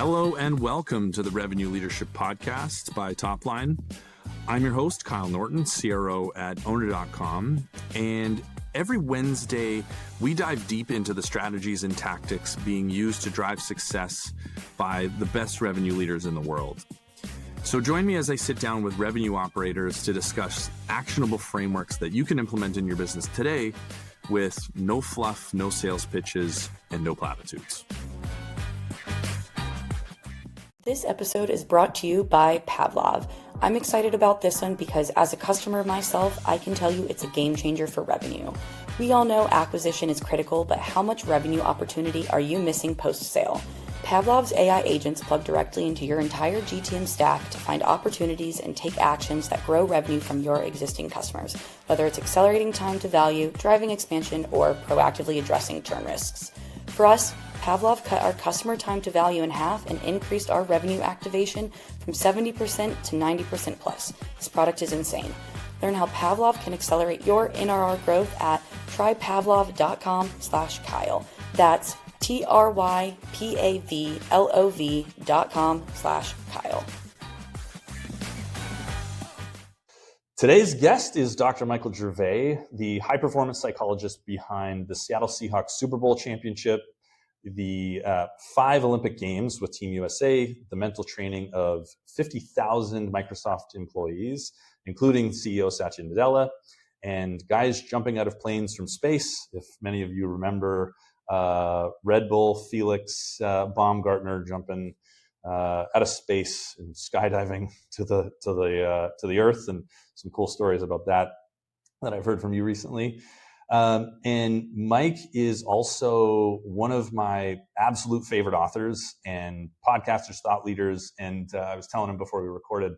Hello and welcome to the Revenue Leadership Podcast by Topline. I'm your host, Kyle Norton, CRO at owner.com. And every Wednesday, we dive deep into the strategies and tactics being used to drive success by the best revenue leaders in the world. So join me as I sit down with revenue operators to discuss actionable frameworks that you can implement in your business today with no fluff, no sales pitches, and no platitudes. This episode is brought to you by Pavlov. I'm excited about this one because as a customer myself, I can tell you it's a game changer for revenue. We all know acquisition is critical, but how much revenue opportunity are you missing post-sale? Pavlov's AI agents plug directly into your entire GTM stack to find opportunities and take actions that grow revenue from your existing customers, whether it's accelerating time to value, driving expansion, or proactively addressing churn risks. For us, Pavlov cut our customer time to value in half and increased our revenue activation from 70% to 90% plus. This product is insane. Learn how Pavlov can accelerate your NRR growth at trypavlov.com/Kyle. That's trypavlov.com/Kyle. Today's guest is Dr. Michael Gervais, the high-performance psychologist behind the Seattle Seahawks Super Bowl championship, the 5 Olympic Games with Team USA, the mental training of 50,000 Microsoft employees, including CEO Satya Nadella, and guys jumping out of planes from space. If many of you remember Red Bull Felix Baumgartner jumping out of space and skydiving to the Earth, and some cool stories about that I've heard from you recently. And Mike is also one of my absolute favorite authors and podcasters, thought leaders. And I was telling him before we recorded,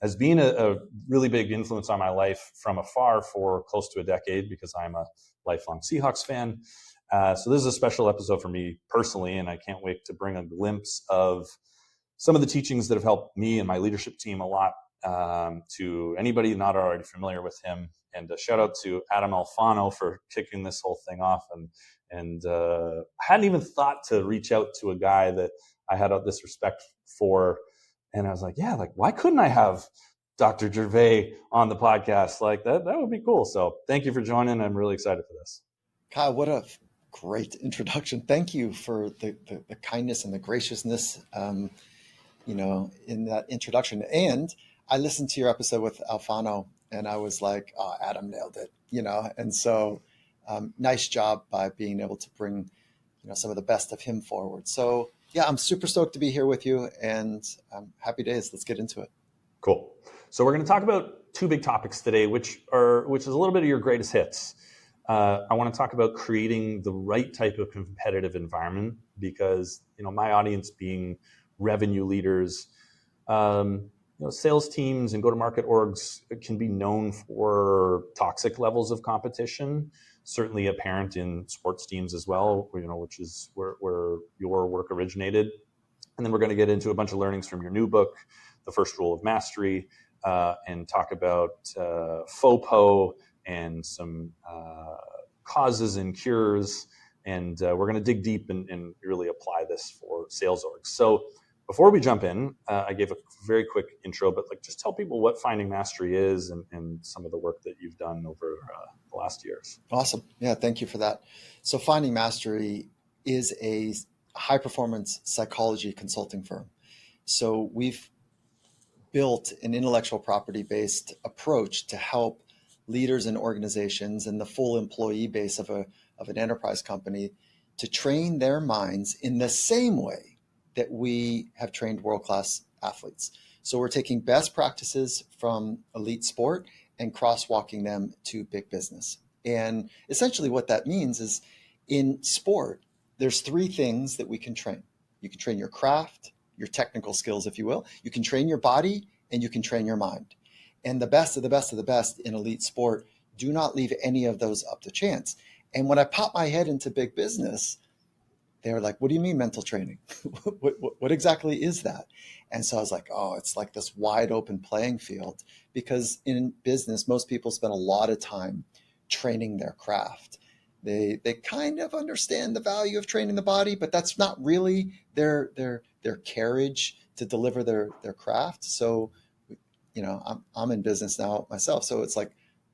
has been a really big influence on my life from afar for close to a decade because I'm a lifelong Seahawks fan. So this is a special episode for me personally, and I can't wait to bring a glimpse of some of the teachings that have helped me and my leadership team a lot to anybody not already familiar with him. And a shout out to Adam Alfano for kicking this whole thing off. And I hadn't even thought to reach out to a guy that I had this respect for. And I was like, why couldn't I have Dr. Gervais on the podcast? Like that would be cool. So thank you for joining. I'm really excited for this. Kyle, what a great introduction. Thank you for the kindness and the graciousness, in that introduction. And I listened to your episode with Alfano and I was like, oh, Adam nailed it, and so nice job by being able to bring, some of the best of him forward. So yeah, I'm super stoked to be here with you and happy days. Let's get into it. Cool. So we're going to talk about 2 big topics today, which is a little bit of your greatest hits. I want to talk about creating the right type of competitive environment because, my audience being revenue leaders, sales teams and go-to-market orgs can be known for toxic levels of competition, certainly apparent in sports teams as well, which is where your work originated. And then we're going to get into a bunch of learnings from your new book, The First Rule of Mastery, and talk about FOPO and some causes and cures. And we're going to dig deep and really apply this for sales orgs. So before we jump in, I gave a very quick intro, but just tell people what Finding Mastery is and some of the work that you've done over the last years. Awesome. Yeah, thank you for that. So Finding Mastery is a high-performance psychology consulting firm. So we've built an intellectual property-based approach to help leaders and organizations and the full employee base of an enterprise company to train their minds in the same way that we have trained world-class athletes. So we're taking best practices from elite sport and crosswalking them to big business. And essentially what that means is in sport, there's 3 things that we can train. You can train your craft, your technical skills, if you will. You can train your body and you can train your mind. And the best of the best of the best in elite sport do not leave any of those up to chance. And when I pop my head into big business, they were like, what do you mean mental training? what exactly is that? And so I was like, oh, it's like this wide open playing field because in business, most people spend a lot of time training their craft. They kind of understand the value of training the body, but that's not really their their carriage to deliver their craft. So, I'm in business now myself. So it's like,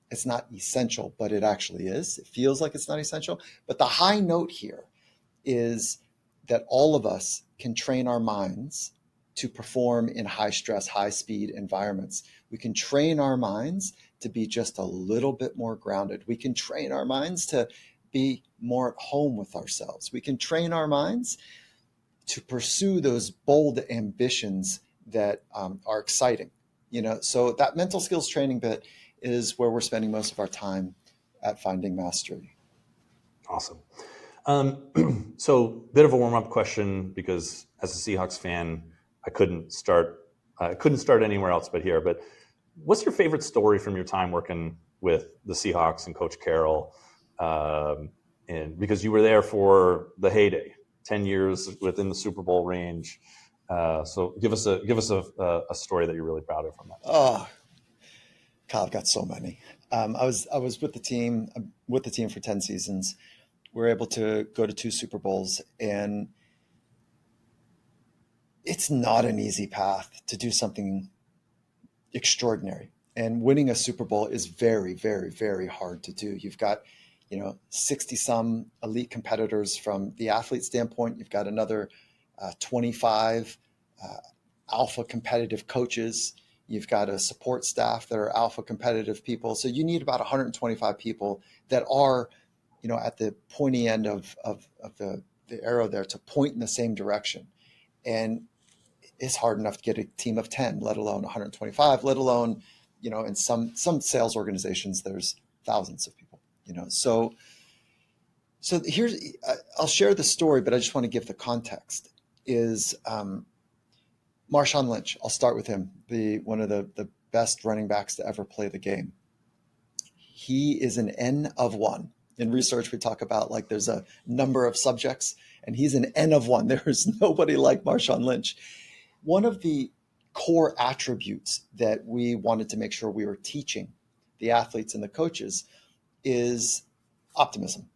it's not essential, but it actually is. It feels like it's not essential. But the high note here is that all of us can train our minds to perform in high stress, high speed environments. We can train our minds to be just a little bit more grounded. We can train our minds to be more at home with ourselves. We can train our minds to pursue those bold ambitions that are exciting. So that mental skills training bit is where we're spending most of our time at Finding Mastery. Awesome. So bit of a warm-up question, because as a Seahawks fan, I couldn't start anywhere else but here. But what's your favorite story from your time working with the Seahawks and Coach Carroll? And because you were there for the heyday, 10 years within the Super Bowl range. So give us a story that you're really proud of from that. Oh, Kyle, I've got so many. I was with the team for 10 seasons. We were able to go to 2 Super Bowls, and it's not an easy path to do something extraordinary. And winning a Super Bowl is very, very, very hard to do. You've got, 60 some elite competitors from the athlete standpoint. You've got another 25 alpha competitive coaches. You've got a support staff that are alpha competitive people. So you need about 125 people that are, at the pointy end of the arrow there to point in the same direction. And it's hard enough to get a team of 10, let alone 125, let alone, in some sales organizations, there's thousands of people, So here's, I'll share the story, but I just want to give the context is, Marshawn Lynch. I'll start with him, one of the best running backs to ever play the game. He is an N of 1. In research, we talk about like there's a number of subjects, and he's an N of 1. There is nobody like Marshawn Lynch. One of the core attributes that we wanted to make sure we were teaching the athletes and the coaches is optimism.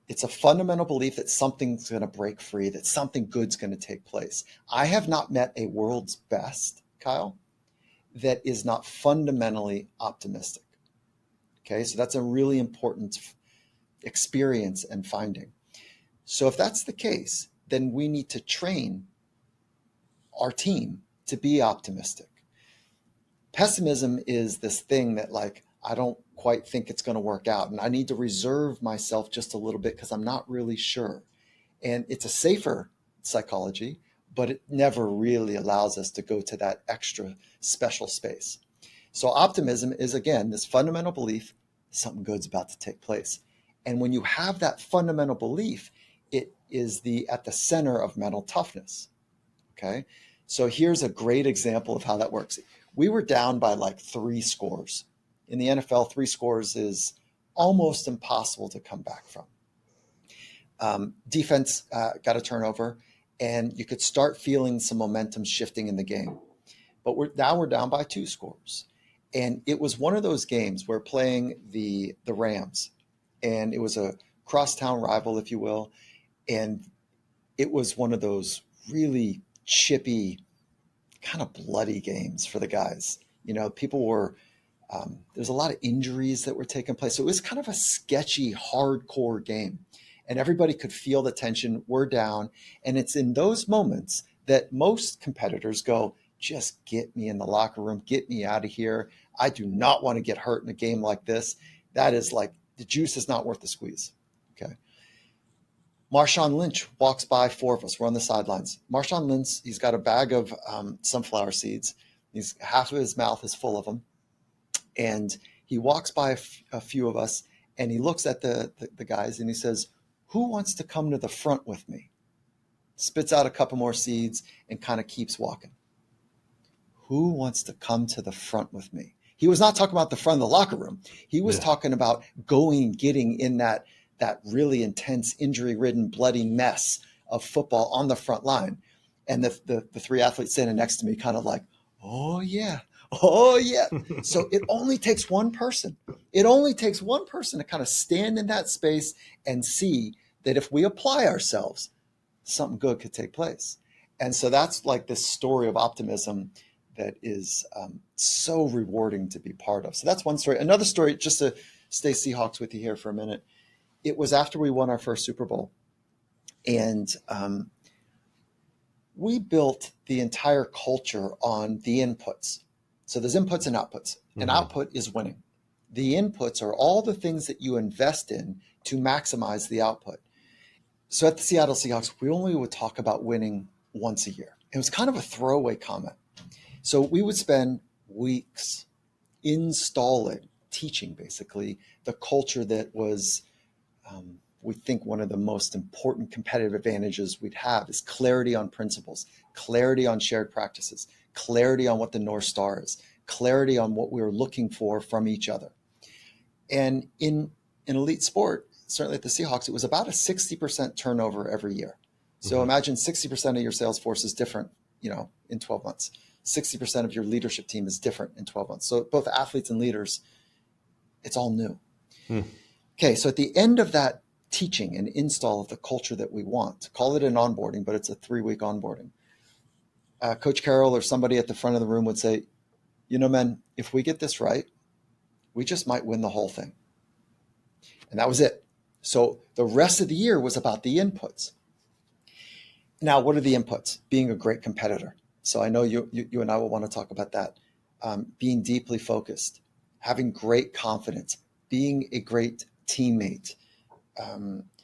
It's a fundamental belief that something's going to break free, that something good's going to take place. I have not met a world's best, Kyle, that is not fundamentally optimistic. Okay, so that's a really important experience and finding. So if that's the case, then we need to train our team to be optimistic. Pessimism is this thing that like, I don't quite think it's going to work out, and I need to reserve myself just a little bit because I'm not really sure. And it's a safer psychology, but it never really allows us to go to that extra special space. So optimism is, again, this fundamental belief something good's about to take place. And when you have that fundamental belief, it is at the center of mental toughness. Okay. So here's a great example of how that works. We were down by like 3 scores. In the NFL, 3 scores is almost impossible to come back from. Defense got a turnover, and you could start feeling some momentum shifting in the game. But we're down by 2 scores. And it was one of those games where playing the Rams, and it was a crosstown rival, if you will. And it was one of those really chippy, kind of bloody games for the guys. People were, there's a lot of injuries that were taking place. So it was kind of a sketchy, hardcore game. And everybody could feel the tension. We're down. And it's in those moments that most competitors go, just get me in the locker room, get me out of here. I do not want to get hurt in a game like this. That is like, the juice is not worth the squeeze. Okay. Marshawn Lynch walks by 4 of us. We're on the sidelines. Marshawn Lynch, he's got a bag of sunflower seeds. Half of his mouth is full of them. And he walks by a few of us, and he looks at the guys, and he says, who wants to come to the front with me? Spits out a couple more seeds and kind of keeps walking. Who wants to come to the front with me? He was not talking about the front of the locker room. He was talking about getting in that really intense, injury-ridden, bloody mess of football on the front line. And the 3 athletes standing next to me kind of like, oh, yeah. So it only takes one person. It only takes one person to kind of stand in that space and see that if we apply ourselves, something good could take place. And so that's like this story of optimism that is so rewarding to be part of. So that's one story. Another story, just to stay Seahawks with you here for a minute. It was after we won our first Super Bowl. And we built the entire culture on the inputs. So there's inputs and outputs. Mm-hmm. An output is winning. The inputs are all the things that you invest in to maximize the output. So at the Seattle Seahawks, we only would talk about winning once a year. It was kind of a throwaway comment. So we would spend weeks installing, teaching basically the culture that was, we think one of the most important competitive advantages we'd have is clarity on principles, clarity on shared practices, clarity on what the North Star is, clarity on what we were looking for from each other. And in elite sport, certainly at the Seahawks, it was about a 60% turnover every year. So imagine 60% of your sales force is different, in 12 months. 60% of your leadership team is different in 12 months. So both athletes and leaders, it's all new. Okay, so at the end of that teaching and install of the culture that we want, call it an onboarding, but it's a 3-week onboarding. Coach Carroll or somebody at the front of the room would say, men, if we get this right, we just might win the whole thing. And that was it. So the rest of the year was about the inputs. Now, what are the inputs? Being a great competitor. So I know you and I will want to talk about that. Being deeply focused, having great confidence, being a great teammate,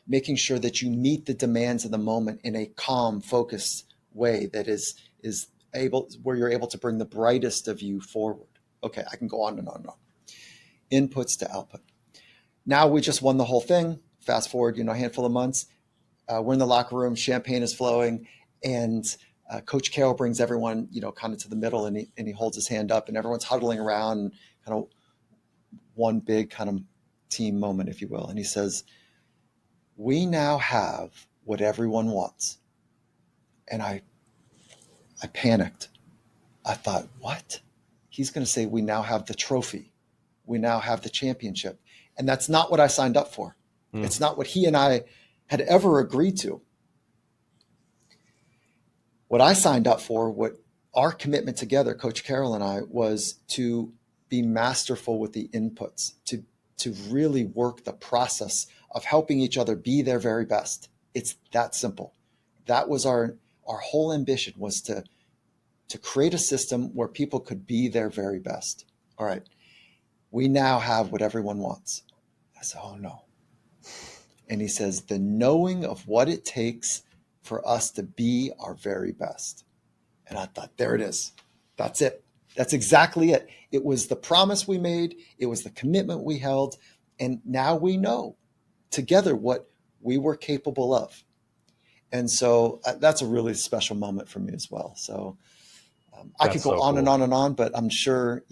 making sure that you meet the demands of the moment in a calm, focused way that is able, where you're able to bring the brightest of you forward. Okay, I can go on and on and on. Inputs to output. Now we just won the whole thing. Fast forward, a handful of months. We're in the locker room, champagne is flowing, and Coach Carroll brings everyone, kind of to the middle, and he holds his hand up, and everyone's huddling around, and kind of one big kind of team moment, if you will. And he says, "We now have what everyone wants." And I panicked. I thought, what? He's going to say, we now have the trophy. We now have the championship. And that's not what I signed up for. It's not what he and I had ever agreed to. What I signed up for, what our commitment together, Coach Carroll and I, was to be masterful with the inputs, to really work the process of helping each other be their very best. It's that simple. That was our whole ambition, was to create a system where people could be their very best. All right. We now have what everyone wants. I said, oh no. And he says, the knowing of what it takes for us to be our very best. And I thought, there it is. That's it. That's exactly it. It was the promise we made. It was the commitment we held. And now we know together what we were capable of. And so that's a really special moment for me as well. So I could go on and on and on, but I'm sure,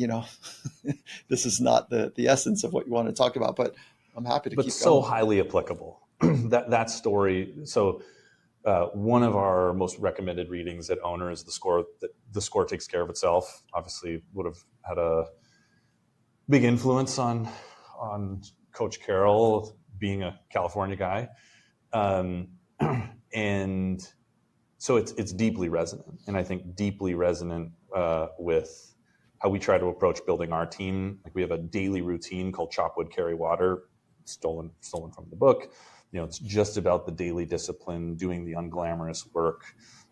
this is not the essence of what you want to talk about, but I'm happy to keep going. But so highly applicable, that story. So one of our most recommended readings at Owner is The Score Takes Care of Itself. Obviously would have had a big influence on Coach Carroll, being a California guy. And so it's deeply resonant, and I think deeply resonant with how we try to approach building our team. Like, we have a daily routine called Chop Wood, Carry Water, stolen from the book. It's just about the daily discipline, doing the unglamorous work,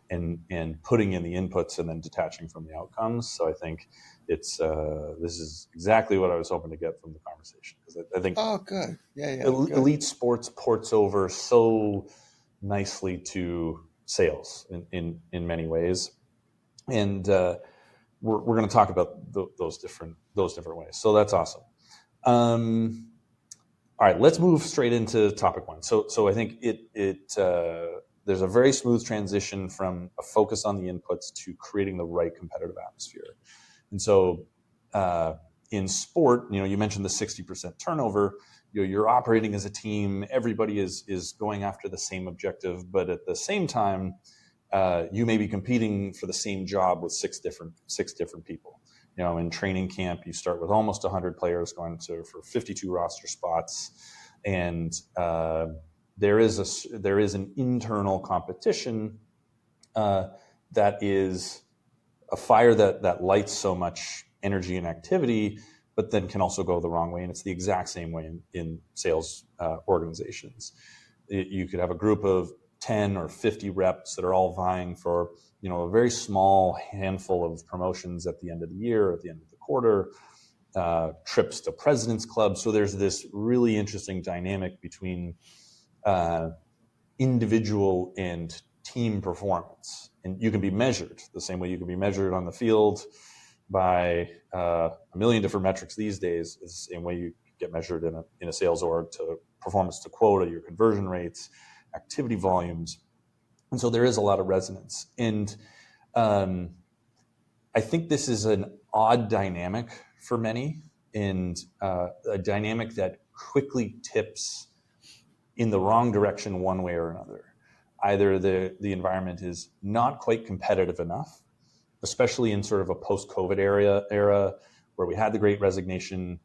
and putting in the inputs and then detaching from the outcomes. So I think this is exactly what I was hoping to get from the conversation, because I think good. Yeah, elite sports ports over so nicely to sales in many ways, and we're going to talk about those different ways. So that's awesome. All right, let's move straight into topic one. So I think there's a very smooth transition from a focus on the inputs to creating the right competitive atmosphere. And so in sport, you mentioned the 60% turnover. You're operating as a team. Everybody is going after the same objective, but at the same time, you may be competing for the same job with six different people. In training camp, you start with almost 100 players going for 52 roster spots, and there is an internal competition that is a fire that lights so much energy and activity, but then can also go the wrong way. And it's the exact same way in sales organizations. You could have a group of 10 or 50 reps that are all vying for, a very small handful of promotions at the end of the year, at the end of the quarter, trips to President's Club. So there's this really interesting dynamic between individual and team performance. And you can be measured the same way you can be measured on the field by a million different metrics these days. Is the same way you get measured in a sales org, to performance to quota, your conversion rates, activity volumes. And so there is a lot of resonance. And I think this is an odd dynamic for many, and a dynamic that quickly tips in the wrong direction one way or another. Either the environment is not quite competitive enough, especially in sort of a post-COVID era where we had the Great Resignation.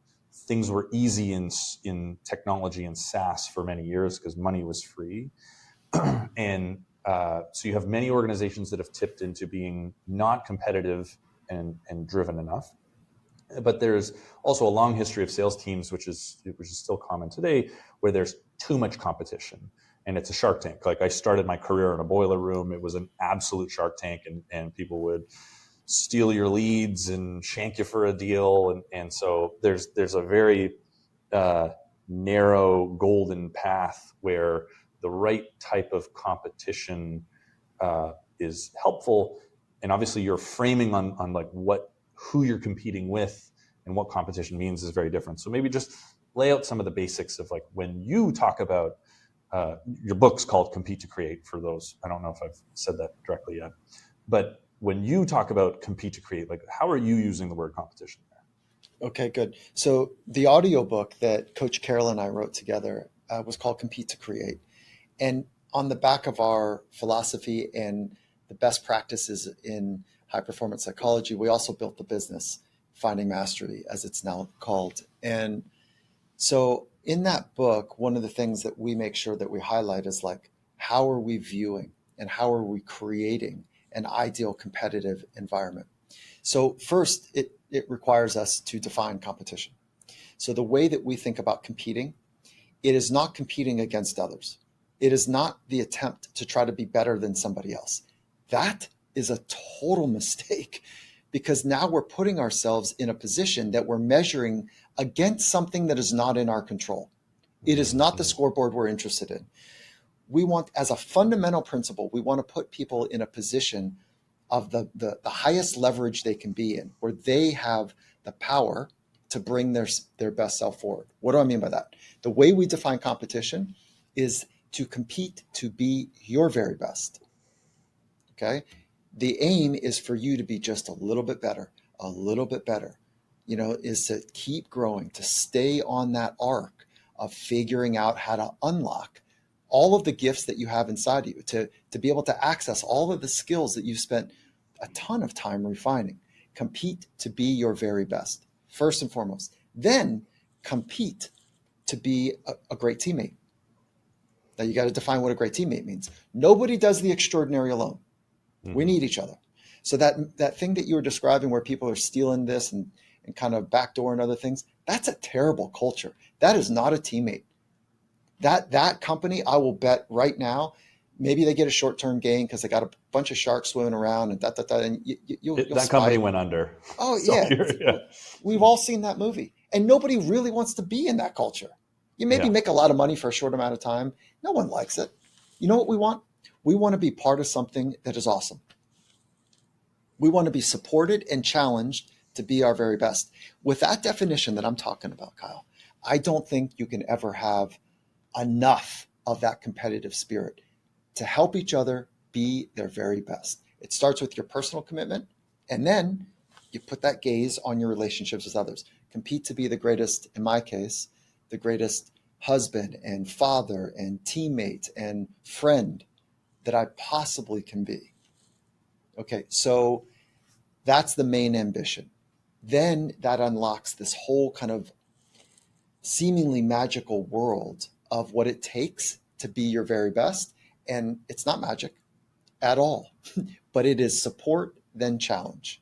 Things were easy in technology and SaaS for many years because money was free. And so you have many organizations that have tipped into being not competitive and driven enough. But there's also a long history of sales teams, which is still common today, where there's too much competition. And it's a Shark Tank. Like, I started my career in a boiler room. It was an absolute Shark Tank, and people would steal your leads and shank you for a deal. And so there's a very narrow golden path where the right type of competition is helpful. And obviously you're framing on like who you're competing with and what competition means is very different. So maybe just lay out some of the basics of, like, when you talk about your book's called Compete to Create, for those, I don't know if I've said that directly yet, but when you talk about compete to create, like, how are you using the word competition there? Okay, good. So the audiobook that Coach Carol and I wrote together was called Compete to Create. And on the back of our philosophy and the best practices in high performance psychology, we also built the business, Finding Mastery, as it's now called. And so in that book, one of the things that we make sure that we highlight is, like, how are we viewing and how are we creating an ideal competitive environment? So first, it requires us to define competition. So the way that we think about competing, it is not competing against others. It is not the attempt to try to be better than somebody else. That is a total mistake, because now we're putting ourselves in a position that we're measuring against something that is not in our control. It is not the scoreboard we're interested in. We want, as a fundamental principle, we want to put people in a position of the highest leverage they can be in, where they have the power to bring their best self forward. What do I mean by that? The way we define competition is to compete to be your very best. Okay? The aim is for you to be just a little bit better, is to keep growing, to stay on that arc of figuring out how to unlock all of the gifts that you have inside of you, to be able to access all of the skills that you've spent a ton of time refining. Compete to be your very best, first and foremost. Then compete to be a great teammate. Now you got to define what a great teammate means. Nobody does the extraordinary alone. We need each other. So that thing that you were describing, where people are stealing this and kind of backdooring other things, that's a terrible culture. That is not a teammate. That company, I will bet right now, maybe they get a short-term gain because they got a bunch of sharks swimming around and and you'll that company went under. Oh, So yeah. We've all seen that movie. And nobody really wants to be in that culture. You maybe make a lot of money for a short amount of time. No one likes it. You know what we want? We want to be part of something that is awesome. We want to be supported and challenged to be our very best. With that definition that I'm talking about, Kyle, I don't think you can ever have enough of that competitive spirit to help each other be their very best. It starts with your personal commitment, and then you put that gaze on your relationships with others. Compete to be the greatest, in my case, the greatest husband and father and teammate and friend that I possibly can be. Okay, so that's the main ambition. Then that unlocks this whole kind of seemingly magical world of what it takes to be your very best. And it's not magic. at all, but it is support, then challenge.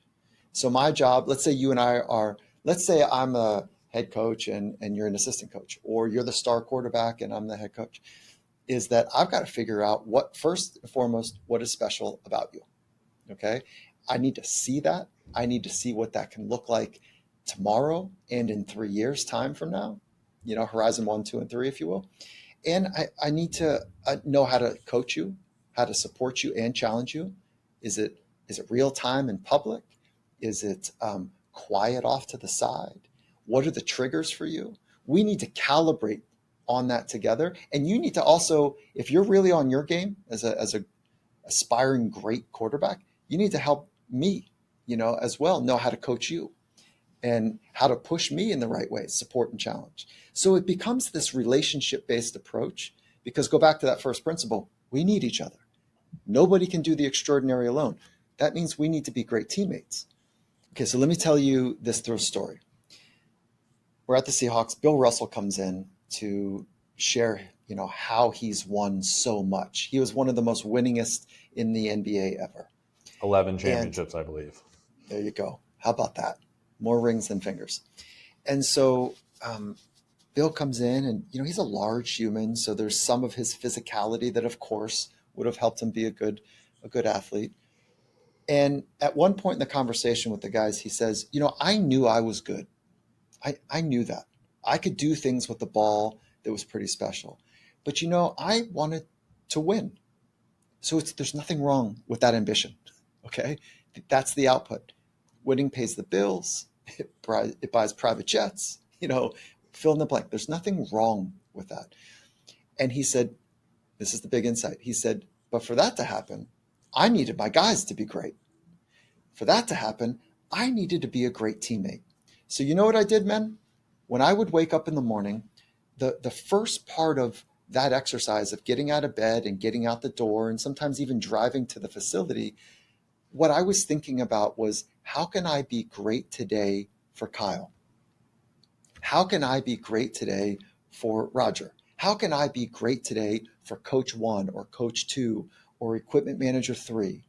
So my job, let's say you and I are, let's say I'm a head coach and you're an assistant coach, or you're the star quarterback and I'm the head coach, is that I've got to figure out what, first and foremost, what is special about you. Okay. I need to see that. I need to see what that can look like tomorrow and in 3 years time from now, horizon 1, 2, and 3, if you will. And I need to know how to coach you, how to support you and challenge you. Is it real time in public? Is it quiet off to the side? What are the triggers for you? We need to calibrate on that together. And you need to also, if you're really on your game as a aspiring great quarterback, you need to help me, as well, know how to coach you and how to push me in the right way, support and challenge. So it becomes this relationship-based approach, because go back to that first principle, we need each other. Nobody can do the extraordinary alone. That means we need to be great teammates. Okay, so let me tell you this through a story. We're at the Seahawks. Bill Russell comes in to share, how he's won so much. He was one of the most winningest in the NBA ever. 11 championships, I believe. There you go. How about that? More rings than fingers. And so Bill comes in and, he's a large human. So there's some of his physicality that, of course, would have helped him be a good athlete. And at one point in the conversation with the guys, he says, I knew I was good. I knew that. I could do things with the ball that was pretty special. But, I wanted to win. So there's nothing wrong with that ambition. Okay. That's the output. Winning pays the bills. It buys private jets, fill in the blank. There's nothing wrong with that. And he said, this is the big insight. He said, but for that to happen, I needed my guys to be great. For that to happen, I needed to be a great teammate. So you know what I did, men? When I would wake up in the morning, the first part of that exercise of getting out of bed and getting out the door and sometimes even driving to the facility, what I was thinking about was, how can I be great today for Kyle? How can I be great today for Roger? How can I be great today for Coach 1 or Coach 2 or Equipment Manager 3?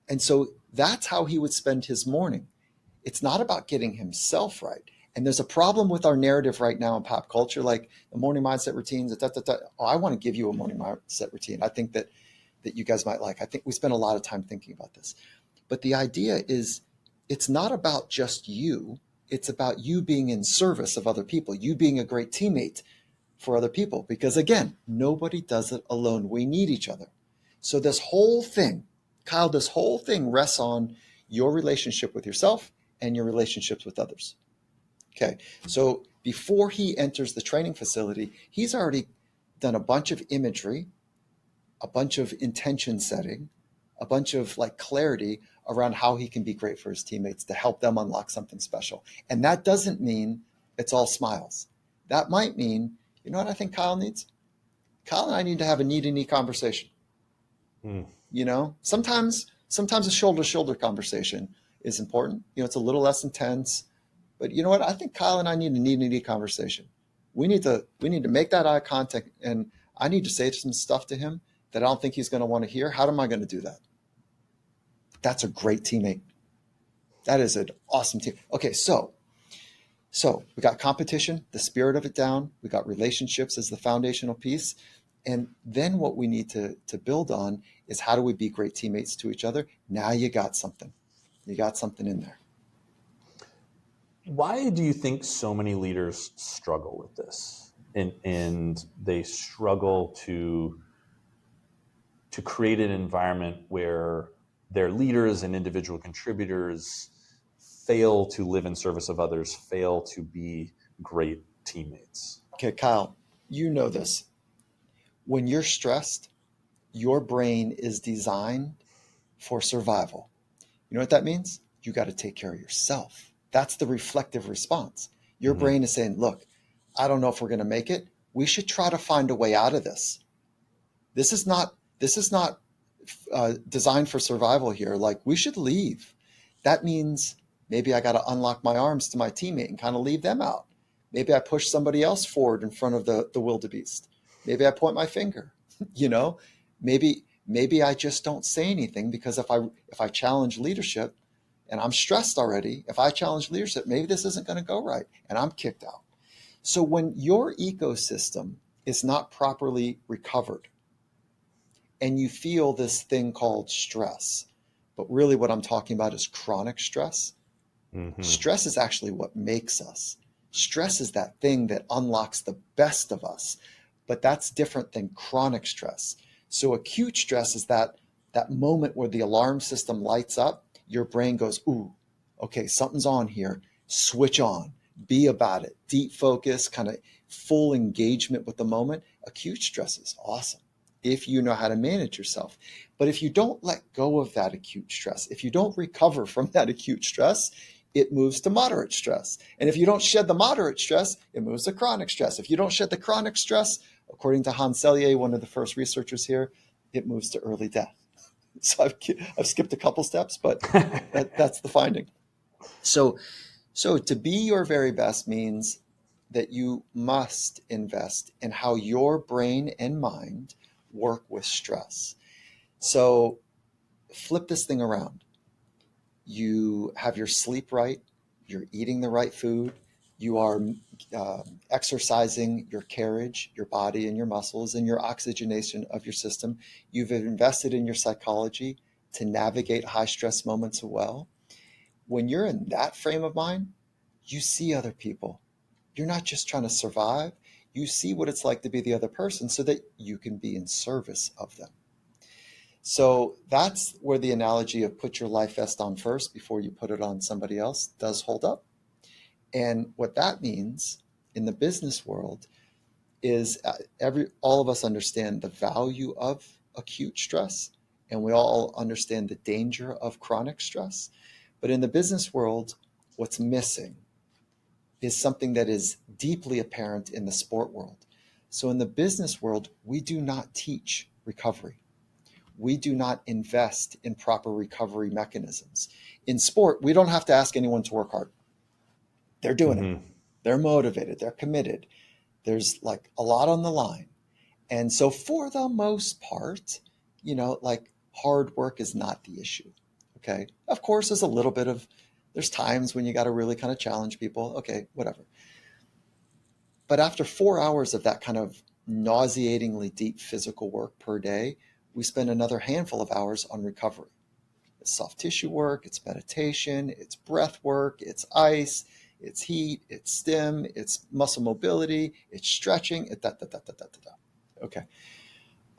And so that's how he would spend his morning. It's not about getting himself right. And there's a problem with our narrative right now in pop culture, like the morning mindset routines. Oh, I want to give you a morning mindset routine. I think that you guys might like. I think we spend a lot of time thinking about this. But the idea is, it's not about just you. It's about you being in service of other people, you being a great teammate for other people. Because again, nobody does it alone. We need each other. So this whole thing, Kyle, this whole thing rests on your relationship with yourself and your relationships with others. Okay, so before he enters the training facility, he's already done a bunch of imagery, a bunch of intention setting, a bunch of clarity around how he can be great for his teammates to help them unlock something special. And that doesn't mean it's all smiles. That might mean, you know what I think Kyle needs? Kyle and I need to have a knee-to-knee conversation. Sometimes a shoulder-to-shoulder conversation is important. It's a little less intense. But you know what? I think Kyle and I need a knee-to-knee conversation. We need to make that eye contact, and I need to say some stuff to him that I don't think he's going to want to hear. How am I going to do that? That's a great teammate. That is an awesome team. Okay, so we got competition, the spirit of it down. We got relationships as the foundational piece. And then what we need to build on is, how do we be great teammates to each other? Now you got something. You got something in there. Why do you think so many leaders struggle with this? And they struggle to create an environment where their leaders and individual contributors fail to live in service of others, fail to be great teammates? Okay, Kyle, you know this. When you're stressed, your brain is designed for survival. You know what that means? You got to take care of yourself. That's the reflective response. Your brain is saying, look, I don't know if we're going to make it. We should try to find a way out of this. This is not designed for survival here. We should leave. That means maybe I got to unlock my arms to my teammate and kind of leave them out. Maybe I push somebody else forward in front of the wildebeest. Maybe I point my finger. Maybe Maybe I just don't say anything because if I challenge leadership and I'm stressed already, if I challenge leadership, maybe this isn't going to go right and I'm kicked out. So when your ecosystem is not properly recovered and you feel this thing called stress, but really what I'm talking about is chronic stress. Mm-hmm. Stress is actually what makes us. Stress is that thing that unlocks the best of us, but that's different than chronic stress. So acute stress is that moment where the alarm system lights up, your brain goes, ooh, okay, something's on here, switch on, be about it, deep focus, kind of full engagement with the moment. Acute stress is awesome if you know how to manage yourself. But if you don't let go of that acute stress, if you don't recover from that acute stress, it moves to moderate stress. And if you don't shed the moderate stress, it moves to chronic stress. If you don't shed the chronic stress, according to Hans Selye, one of the first researchers here, it moves to early death. So I've skipped a couple steps, but that's the finding. So to be your very best means that you must invest in how your brain and mind work with stress. So flip this thing around. You have your sleep right, you're eating the right food, you are exercising your carriage, your body and your muscles, and your oxygenation of your system. You've invested in your psychology to navigate high stress moments well. When you're in that frame of mind, you see other people. You're not just trying to survive. You see what it's like to be the other person so that you can be in service of them. So that's where the analogy of put your life vest on first before you put it on somebody else does hold up. And what that means in the business world is all of us understand the value of acute stress, and we all understand the danger of chronic stress. But in the business world, what's missing is something that is deeply apparent in the sport world. So in the business world, we do not teach recovery. We do not invest in proper recovery mechanisms. In sport, we don't have to ask anyone to work hard. They're doing it. They're motivated. They're committed. There's like a lot on the line. And so for the most part, like hard work is not the issue. Okay. Of course, there's times when you got to really kind of challenge people. Okay, whatever. But after 4 hours of that kind of nauseatingly deep physical work per day, we spend another handful of hours on recovery. It's soft tissue work, it's meditation, it's breath work, it's ice, it's heat, it's stim, it's muscle mobility, it's stretching, Okay.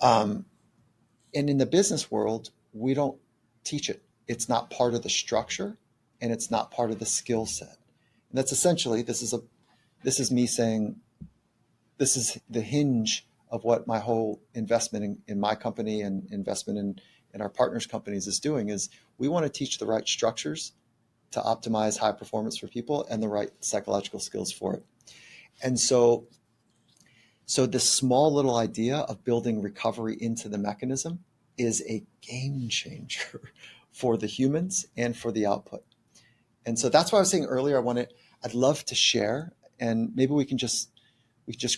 And in the business world, we don't teach it. It's not part of the structure and it's not part of the skill set. And that's essentially, this is me saying, this is the hinge of what my whole investment in my company and investment in our partners' companies is doing, is we want to teach the right structures to optimize high performance for people and the right psychological skills for it. And so this small little idea of building recovery into the mechanism is a game changer for the humans and for the output. And so that's why I was saying earlier, I'd love to share, and maybe we just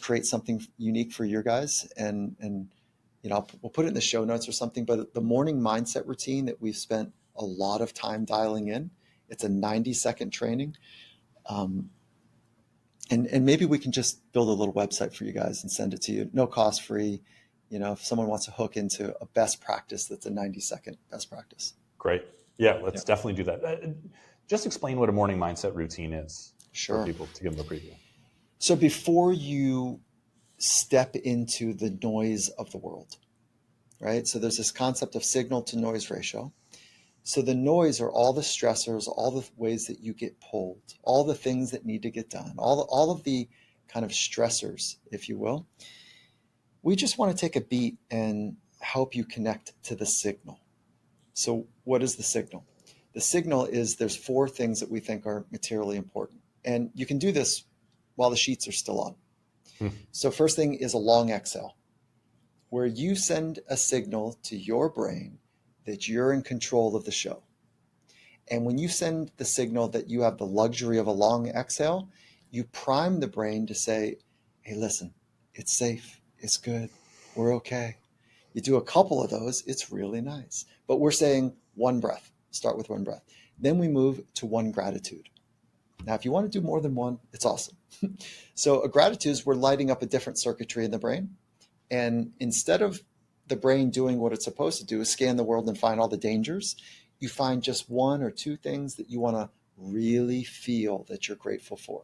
create something unique for your guys, and we'll put it in the show notes or something. But the morning mindset routine that we've spent a lot of time dialing in, it's a 90-second training, and maybe we can just build a little website for you guys and send it to you, no cost, free. If someone wants to hook into a best practice, that's a 90-second best practice. Great. Yeah, let's definitely do that. Just explain what a morning mindset routine is. Sure. For people, to give them a preview. So before you step into the noise of the world, right? So there's this concept of signal to noise ratio. So the noise are all the stressors, all the ways that you get pulled, all the things that need to get done, all of the kind of stressors, if you will. We just want to take a beat and help you connect to the signal. So what is the signal? The signal is there's 4 things that we think are materially important. And you can do this while the sheets are still on. So first thing is a long exhale, where you send a signal to your brain that you're in control of the show. And when you send the signal that you have the luxury of a long exhale, you prime the brain to say, hey, listen, it's safe, it's good, we're okay. You do a couple of those, it's really nice. But we're saying one breath. Start with one breath. Then we move to one gratitude. Now, if you want to do more than one, it's awesome. So a gratitude is we're lighting up a different circuitry in the brain. And instead of the brain doing what it's supposed to do, is scan the world and find all the dangers, you find just one or two things that you want to really feel that you're grateful for.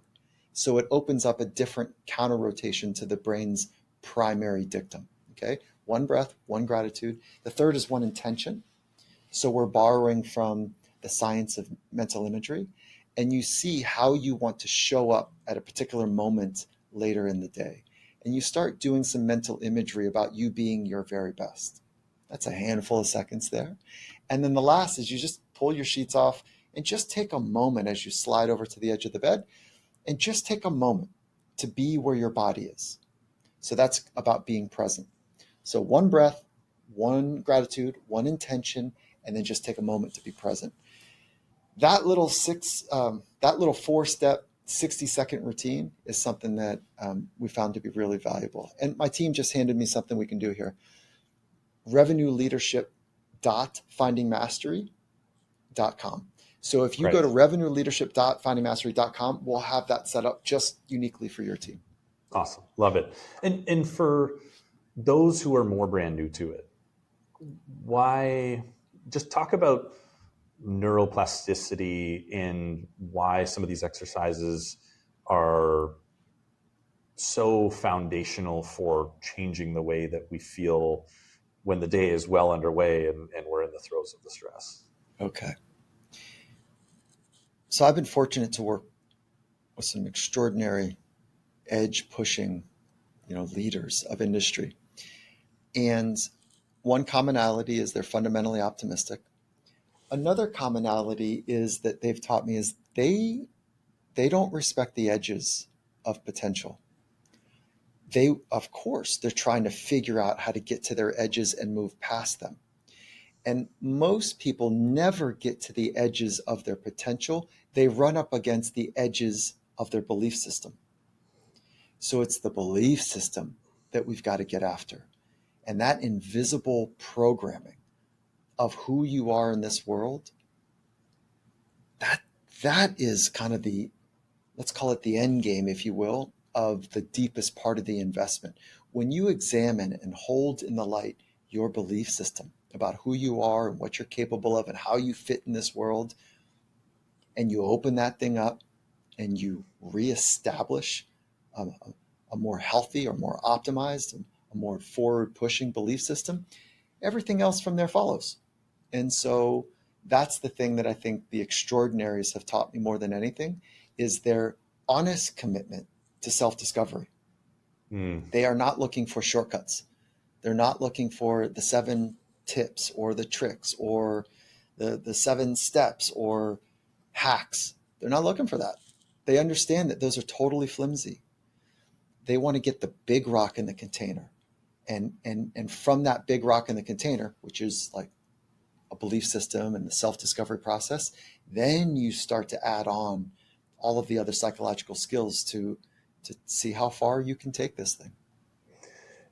So it opens up a different counter rotation to the brain's primary dictum. Okay, one breath, one gratitude. The third is one intention. So we're borrowing from the science of mental imagery, and you see how you want to show up at a particular moment later in the day. And you start doing some mental imagery about you being your very best. That's a handful of seconds there. And then the last is you just pull your sheets off and just take a moment as you slide over to the edge of the bed, and just take a moment to be where your body is. So that's about being present. So one breath, one gratitude, one intention, and then just take a moment to be present. That little 4-step, 60-second routine is something that we found to be really valuable. And my team just handed me something we can do here. revenueleadership.findingmastery.com. So if you go to revenueleadership.findingmastery.com, we'll have that set up just uniquely for your team. Awesome. Love it. And for those who are more brand new to it, why just talk about neuroplasticity and why some of these exercises are so foundational for changing the way that we feel when the day is well underway and we're in the throes of the stress. Okay. So I've been fortunate to work with some extraordinary edge-pushing, leaders of industry. And one commonality is they're fundamentally optimistic. Another commonality is that they've taught me is they don't respect the edges of potential. Of course, they're trying to figure out how to get to their edges and move past them. And most people never get to the edges of their potential. They run up against the edges of their belief system. So it's the belief system that we've got to get after. And that invisible programming of who you are in this world, that is kind of let's call it the end game, if you will, of the deepest part of the investment. When you examine and hold in the light your belief system about who you are and what you're capable of and how you fit in this world, and you open that thing up and you reestablish a more healthy or more optimized and a more forward-pushing belief system, everything else from there follows. And so that's the thing that I think the extraordinaries have taught me more than anything, is their honest commitment to self-discovery. They are not looking for shortcuts. They're not looking for the 7 tips or the tricks or the 7 steps or hacks. They're not looking for that. They understand that those are totally flimsy. They want to get the big rock in the container. And from that big rock in the container, which is like a belief system and the self-discovery process, then you start to add on all of the other psychological skills to see how far you can take this thing.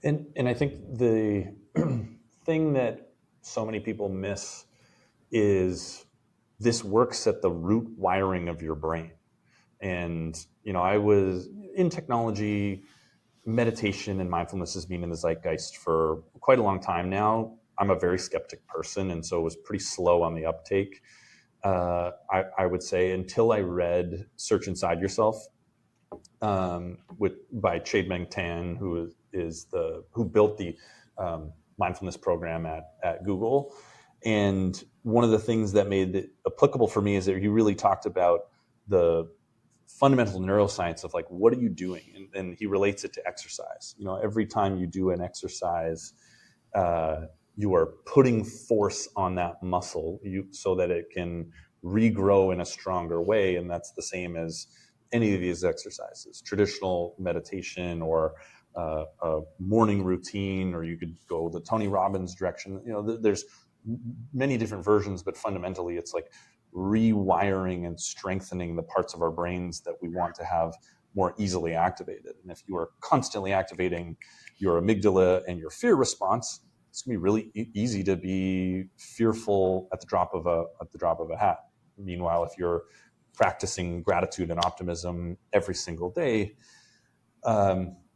And I think the thing that so many people miss is this works at the root wiring of your brain. And, I was in technology, meditation and mindfulness has been in the zeitgeist for quite a long time now. I'm a very skeptic person, and so it was pretty slow on the uptake. I would say until I read Search Inside Yourself by Chade-Meng Tan, who built the mindfulness program at Google. And one of the things that made it applicable for me is that he really talked about the fundamental neuroscience of like, what are you doing? And he relates it to exercise. Every time you do an exercise, you are putting force on that muscle so that it can regrow in a stronger way. And that's the same as any of these exercises, traditional meditation or a morning routine, or you could go the Tony Robbins direction. There's many different versions, but fundamentally it's like rewiring and strengthening the parts of our brains that we want to have more easily activated. And if you are constantly activating your amygdala and your fear response, it's going to be really easy to be fearful at the drop of a hat. Meanwhile, if you're practicing gratitude and optimism every single day,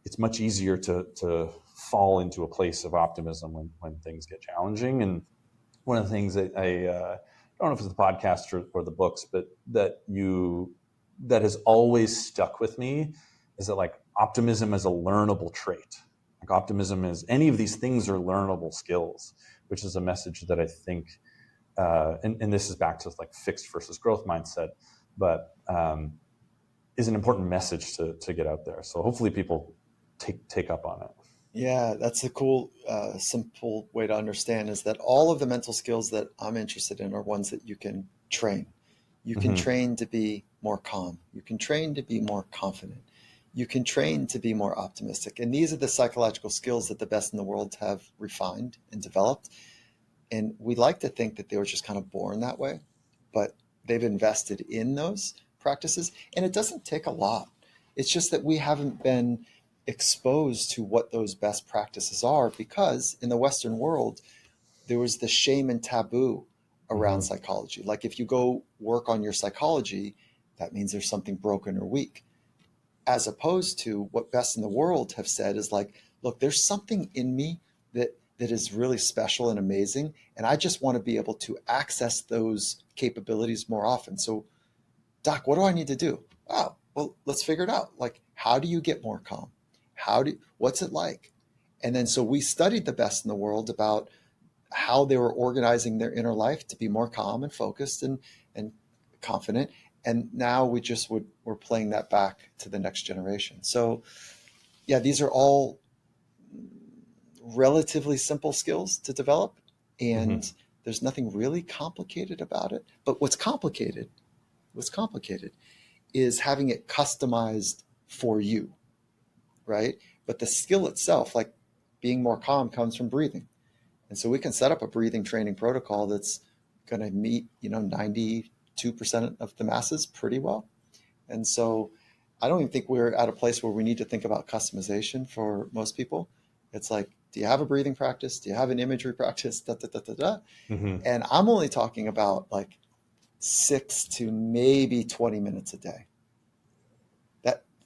it's much easier to fall into a place of optimism when things get challenging. And one of the things that I don't know if it's the podcast or the books, but that has always stuck with me is that like optimism is a learnable trait. Like optimism is, any of these things are learnable skills, which is a message that I think, and this is back to like fixed versus growth mindset, but is an important message to get out there. So hopefully people take up on it. Yeah, that's a cool, simple way to understand is that all of the mental skills that I'm interested in are ones that you can train. You can train to be more calm. You can train to be more confident. You can train to be more optimistic. And these are the psychological skills that the best in the world have refined and developed. And we like to think that they were just kind of born that way, but they've invested in those practices. And it doesn't take a lot. It's just that we haven't been exposed to what those best practices are, because in the Western world, there was the shame and taboo around psychology. Like if you go work on your psychology, that means there's something broken or weak. As opposed to what best in the world have said is like, look, there's something in me that is really special and amazing. And I just want to be able to access those capabilities more often. So, Doc, what do I need to do? Oh, well, let's figure it out. Like, how do you get more calm? What's it like? And then so we studied the best in the world about how they were organizing their inner life to be more calm and focused and confident. And now we're playing that back to the next generation. So yeah, these are all relatively simple skills to develop, and there's nothing really complicated about it. But what's complicated is having it customized for you, right? But the skill itself, like being more calm, comes from breathing. And so we can set up a breathing training protocol that's going to meet, 92% of the masses pretty well. And so I don't even think we're at a place where we need to think about customization for most people. It's like, do you have a breathing practice? Do you have an imagery practice? And I'm only talking about like 6 to maybe 20 minutes a day.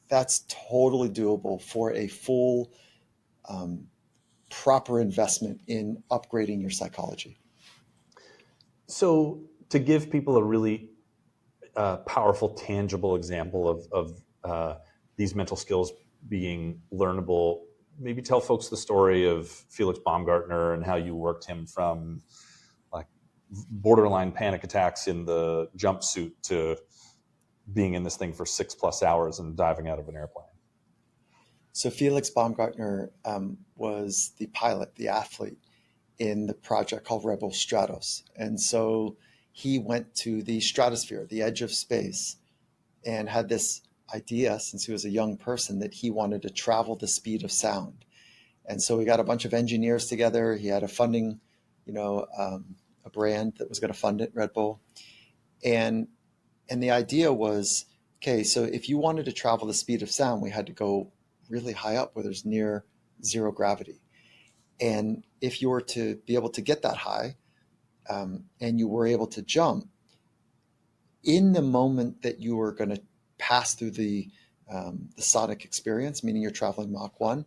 That's totally doable for a full, proper investment in upgrading your psychology. So to give people a really powerful, tangible example of these mental skills being learnable, maybe tell folks the story of Felix Baumgartner and how you worked him from like borderline panic attacks in the jumpsuit to being in this thing for 6+ hours and diving out of an airplane. So Felix Baumgartner was the pilot, the athlete in the project called Rebel Stratos. And so he went to the stratosphere, the edge of space, and had this idea since he was a young person that he wanted to travel the speed of sound. And so we got a bunch of engineers together. He had a funding, a brand that was going to fund it, Red Bull. And the idea was, okay, so if you wanted to travel the speed of sound, we had to go really high up where there's near zero gravity. And if you were to be able to get that high, and you were able to jump, in the moment that you were going to pass through the sonic experience, meaning you're traveling Mach 1,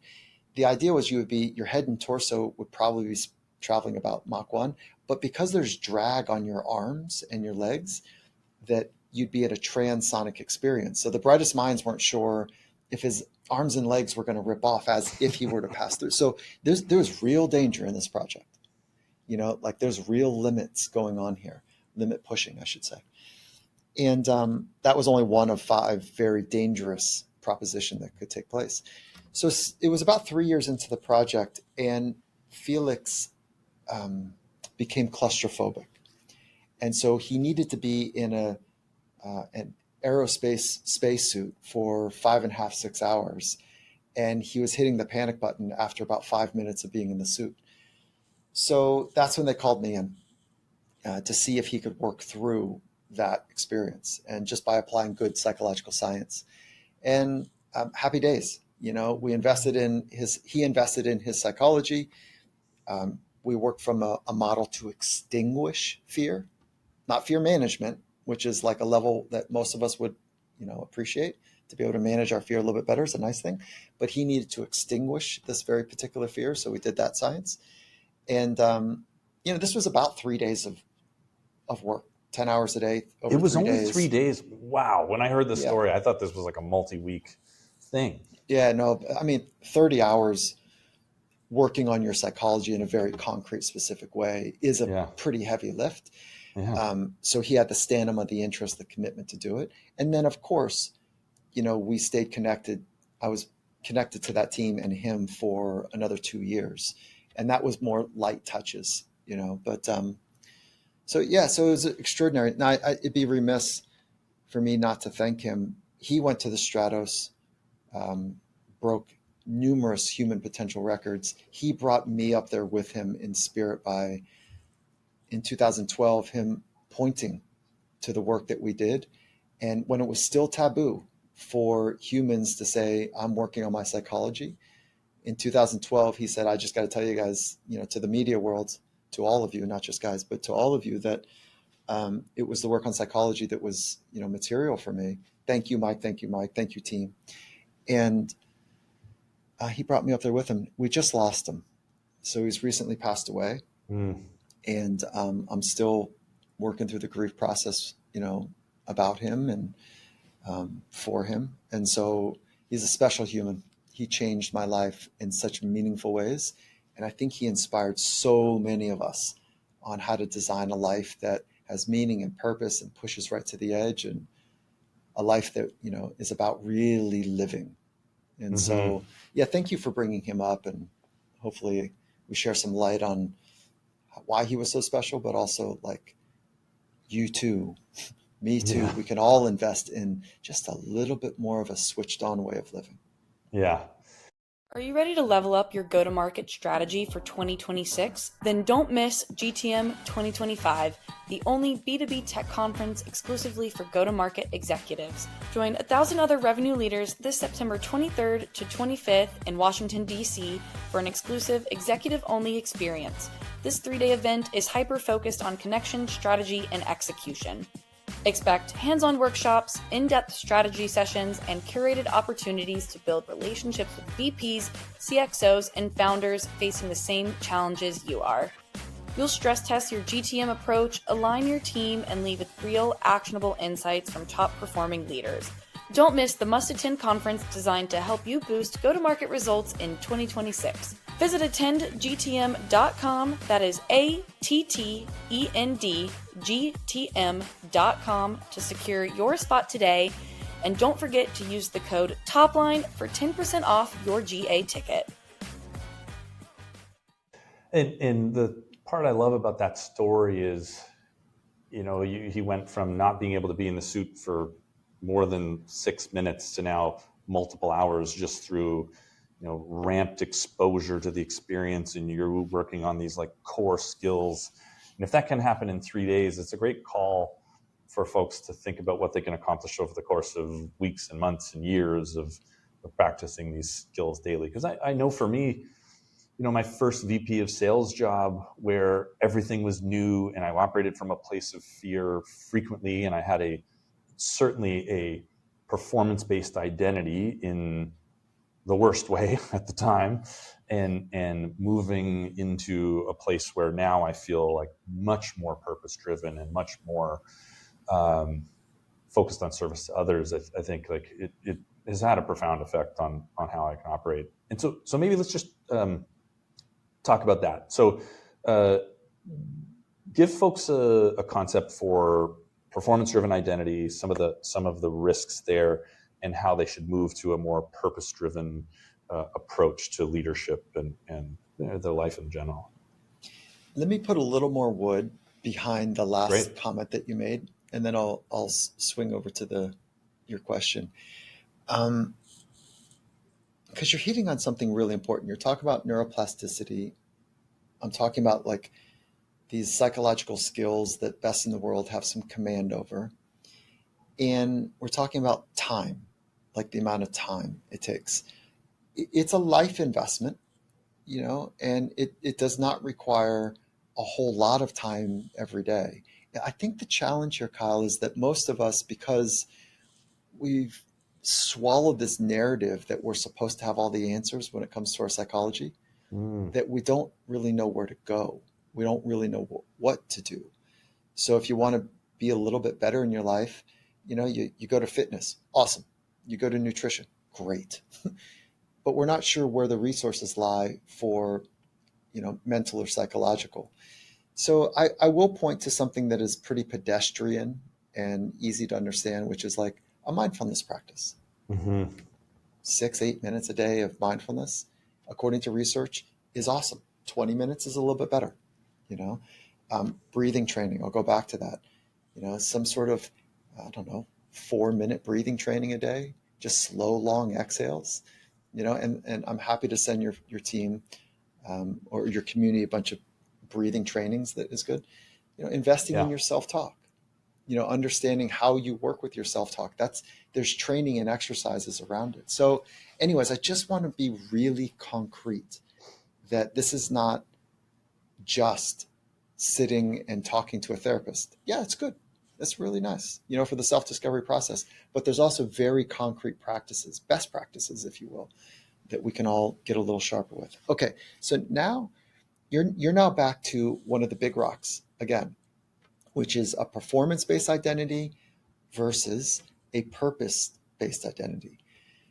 the idea was your head and torso would probably be traveling about Mach 1, but because there's drag on your arms and your legs, that you'd be at a transonic experience. So the brightest minds weren't sure if his arms and legs were going to rip off as if he were to pass through. So there's real danger in this project. Like there's real limits going on here, limit pushing, I should say. And that was only one of 5 very dangerous propositions that could take place. So it was about 3 years into the project, and Felix became claustrophobic. And so he needed to be in an aerospace spacesuit for 5.5, 6 hours. And he was hitting the panic button after about 5 minutes of being in the suit. So that's when they called me in to see if he could work through that experience, and just by applying good psychological science. And happy days. He invested in his psychology. we work from a model to extinguish fear, not fear management, which is like a level that most of us would, appreciate. To be able to manage our fear a little bit better is a nice thing. But he needed to extinguish this very particular fear. So we did that science. And, this was about 3 days of work, 10 hours a day over 3 days. It was only 3 days. Wow. When I heard the Yeah. story, I thought this was like a multi-week thing. Yeah, no, 30 hours working on your psychology in a very concrete, specific way is a pretty heavy lift. Yeah. So he had the stamina, the interest, the commitment to do it. And then, of course, we stayed connected. I was connected to that team and him for another 2 years. And that was more light touches, but so it was extraordinary. Now, it'd be remiss for me not to thank him. He went to the Stratos, broke numerous human potential records. He brought me up there with him in spirit by, in 2012, him pointing to the work that we did. And when it was still taboo for humans to say, I'm working on my psychology, in 2012, he said, I just got to tell you guys, to the media world, to all of you, not just guys, but to all of you, that it was the work on psychology that was, material for me. Thank you, Mike. Thank you, Mike. Thank you, team. And he brought me up there with him. We just lost him. So he's recently passed away. And I'm still working through the grief process, about him and for him. And so he's a special human. He changed my life in such meaningful ways. And I think he inspired so many of us on how to design a life that has meaning and purpose and pushes right to the edge, and a life that, is about really living. And so, thank you for bringing him up. And hopefully we share some light on why he was so special, but also like you too, me too. Yeah. We can all invest in just a little bit more of a switched on way of living. Yeah. Are you ready to level up your go-to-market strategy for 2026? Then don't miss GTM 2025, the only B2B tech conference exclusively for go-to-market executives. Join 1,000 other revenue leaders this September 23rd to 25th in Washington, D.C. for an exclusive executive-only experience. This 3-day event is hyper-focused on connection, strategy, and execution. Expect hands-on workshops, in-depth strategy sessions, and curated opportunities to build relationships with VPs, CXOs, and founders facing the same challenges you are. You'll stress test your GTM approach, align your team, and leave with real, actionable insights from top-performing leaders. Don't miss the must-attend conference designed to help you boost go-to-market results in 2026. Visit attendgtm.com, that is attendgtm.com, to secure your spot today. And don't forget to use the code TOPLINE for 10% off your GA ticket. And the part I love about that story is, he went from not being able to be in the suit for more than 6 minutes to now multiple hours just through ramped exposure to the experience, and you're working on these like core skills. And if that can happen in 3 days, it's a great call for folks to think about what they can accomplish over the course of weeks and months and years of practicing these skills daily. Because I know for me, my first VP of sales job, where everything was new and I operated from a place of fear frequently, and I had certainly a performance-based identity in the worst way at the time, and moving into a place where now I feel like much more purpose-driven and much more focused on service to others. I think like it has had a profound effect on how I can operate. And so maybe let's just talk about that. So give folks a concept for performance-driven identity, some of the risks there, and how they should move to a more purpose-driven approach to leadership and their life in general. Let me put a little more wood behind the last comment that you made, and then I'll swing over to your question. Because you're hitting on something really important. You're talking about neuroplasticity. I'm talking about like these psychological skills that best in the world have some command over. And we're talking about time, like the amount of time it takes. It's a life investment. and it does not require a whole lot of time every day. I think the challenge here, Kyle, is that most of us, because we've swallowed this narrative that we're supposed to have all the answers when it comes to our psychology, that we don't really know where to go. We don't really know what to do. So if you want to be a little bit better in your life, you go to fitness. Awesome. You go to nutrition. Great. But we're not sure where the resources lie for, mental or psychological. So I will point to something that is pretty pedestrian and easy to understand, which is like a mindfulness practice. 6-8 minutes a day of mindfulness, according to research, is awesome. 20 minutes is a little bit better. Breathing training, I'll go back to that. Some sort of, 4-minute breathing training a day, just slow, long exhales. And I'm happy to send your team or your community a bunch of breathing trainings that is good. Investing in your self-talk, understanding how you work with your self-talk. There's training and exercises around it. So anyways, I just want to be really concrete that this is not just sitting and talking to a therapist. Yeah, it's good. That's really nice, for the self-discovery process. But there's also very concrete practices, best practices, if you will, that we can all get a little sharper with. Okay, so now you're now back to one of the big rocks again, which is a performance-based identity versus a purpose-based identity.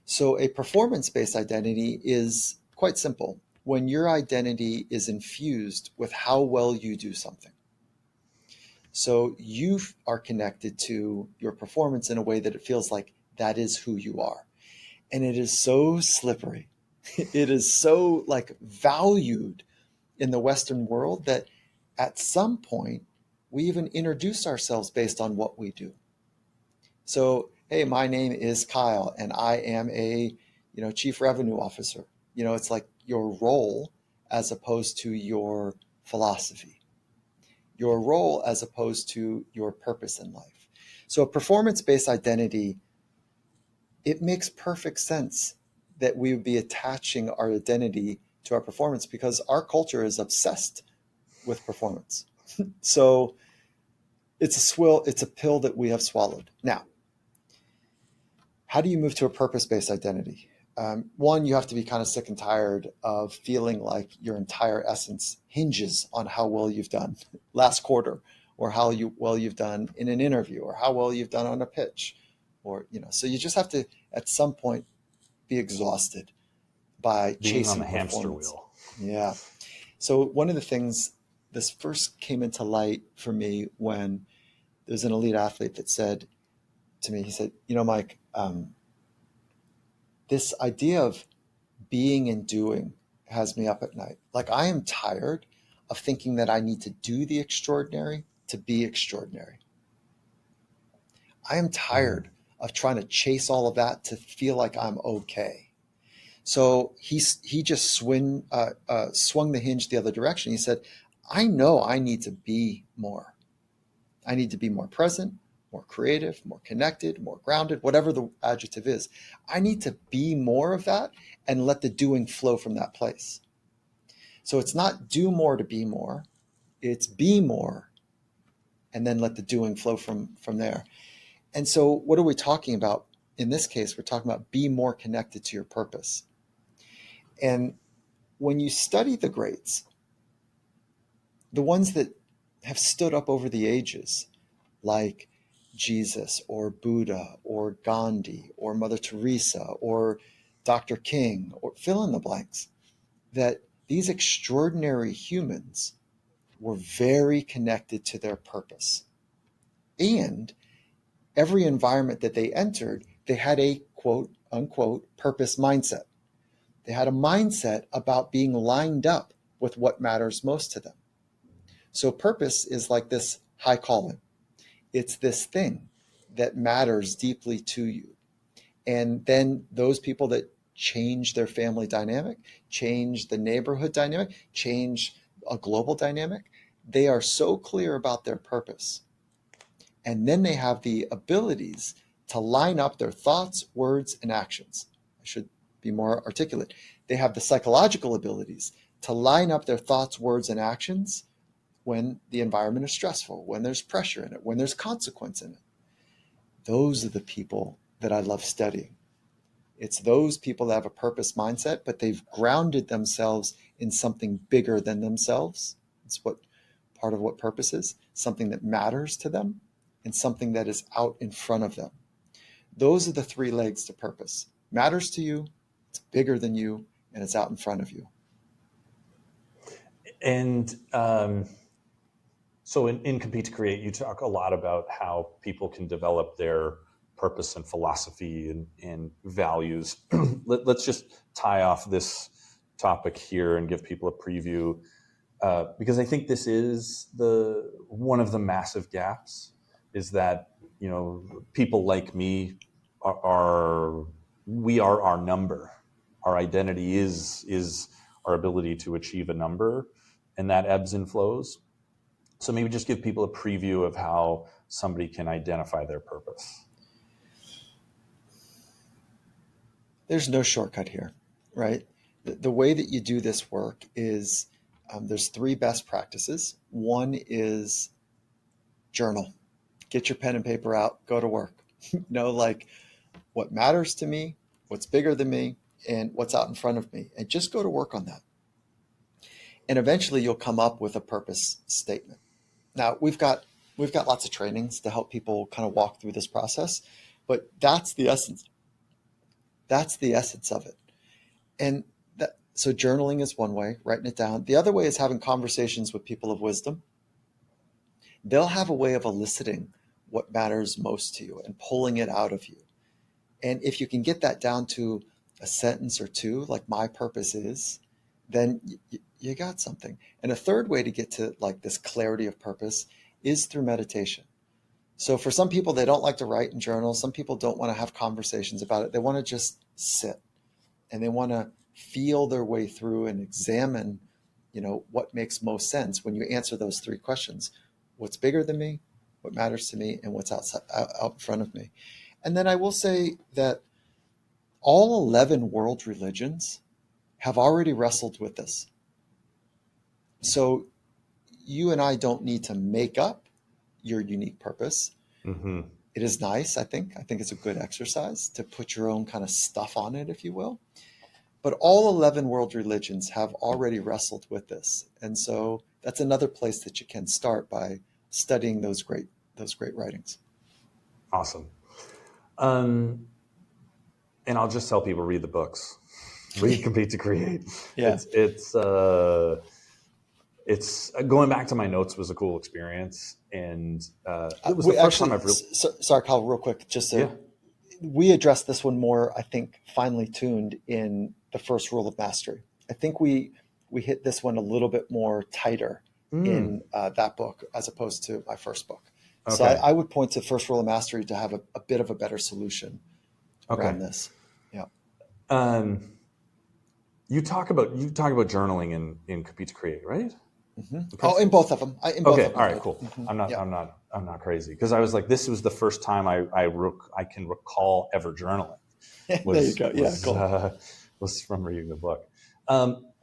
So a performance-based identity is quite simple. When your identity is infused with how well you do something. So you are connected to your performance in a way that it feels like that is who you are. And it is so slippery. It is so valued in the Western world that at some point we even introduce ourselves based on what we do. So, hey, my name is Kyle and I am a, chief revenue officer. It's like your role as opposed to your philosophy, your role as opposed to your purpose in life. So a performance-based identity, it makes perfect sense that we would be attaching our identity to our performance because our culture is obsessed with performance. So it's a pill that we have swallowed. Now, how do you move to a purpose-based identity? One, you have to be kind of sick and tired of feeling like your entire essence hinges on how well you've done last quarter, or how well you've done in an interview, or how well you've done on a pitch, or so you just have to at some point be exhausted by being chasing on the hamster performance. wheel. Yeah. So one of the things, this first came into light for me when there's an elite athlete that said to me, he said, Mike, this idea of being and doing has me up at night. Like I am tired of thinking that I need to do the extraordinary to be extraordinary. I am tired of trying to chase all of that to feel like I'm okay. So he just swung the hinge the other direction. He said, I know I need to be more. I need to be more present, more creative, more connected, more grounded, whatever the adjective is. I need to be more of that and let the doing flow from that place. So it's not do more to be more. It's be more and then let the doing flow from there. And so what are we talking about? In this case, we're talking about be more connected to your purpose. And when you study the greats, the ones that have stood up over the ages, like Jesus or Buddha or Gandhi or Mother Teresa or Dr. King, or fill in the blanks, that these extraordinary humans were very connected to their purpose. And every environment that they entered, they had a quote unquote purpose mindset. They had a mindset about being lined up with what matters most to them. So purpose is like this high calling. It's this thing that matters deeply to you. And then those people that change their family dynamic, change the neighborhood dynamic, change a global dynamic, they are so clear about their purpose. And then they have the abilities to line up their thoughts, words, and actions. I should be more articulate. They have the psychological abilities to line up their thoughts, words, and actions when the environment is stressful, when there's pressure in it, when there's consequence in it. Those are the people that I love studying. It's those people that have a purpose mindset, but they've grounded themselves in something bigger than themselves. It's what part of what purpose is, something that matters to them and something that is out in front of them. Those are the three legs to purpose. Matters to you, it's bigger than you, and it's out in front of you. And so in Compete to Create, you talk a lot about how people can develop their purpose and philosophy and values. Let's just tie off this topic here and give people a preview, because I think this is one of the massive gaps, is that, you know, people like me we are our number. Our identity is our ability to achieve a number, and that ebbs and flows. So maybe just give people a preview of how somebody can identify their purpose. There's no shortcut here, right? The way that you do this work is there's three best practices. One is journal. Get your pen and paper out, go to work. Like what matters to me, what's bigger than me, and what's out in front of me. And just go to work on that. And eventually you'll come up with a purpose statement. Now, we've got lots of trainings to help people kind of walk through this process, but that's the essence. That's the essence of it. And so journaling is one way, writing it down. The other way is having conversations with people of wisdom. They'll have a way of eliciting what matters most to you and pulling it out of you. And if you can get that down to a sentence or two, like my purpose is, then you got something. And a third way to get to like this clarity of purpose is through meditation. So for some people, they don't like to write and journal. Some people don't want to have conversations about it. They want to just sit and they want to feel their way through and examine, what makes most sense when you answer those three questions. What's bigger than me, what matters to me, and what's out in front of me. And then I will say that all 11 world religions have already wrestled with this. So you and I don't need to make up your unique purpose. Mm-hmm. It is nice, I think. I think it's a good exercise to put your own kind of stuff on it, if you will. But all 11 world religions have already wrestled with this. And so that's another place that you can start by studying those great writings. Awesome. And I'll just tell people, read the books. Read Compete to Create. Yeah. It's going back to my notes was a cool experience. And it was the first time I've really... Sorry, Kyle, real quick. We addressed this one more, I think, finely tuned in the first rule of mastery. I think we hit this one a little bit more tighter in that book as opposed to my first book. Okay. So I would point to first rule of mastery to have a bit of a better solution around this. Yeah. You talk about journaling in Compete to Create, right? Mm-hmm. Oh, in both of them. All right, cool. Mm-hmm. I'm not crazy, because I was like, this was the first time I can recall ever journaling. There you go. Yeah, cool. Was from reading the book.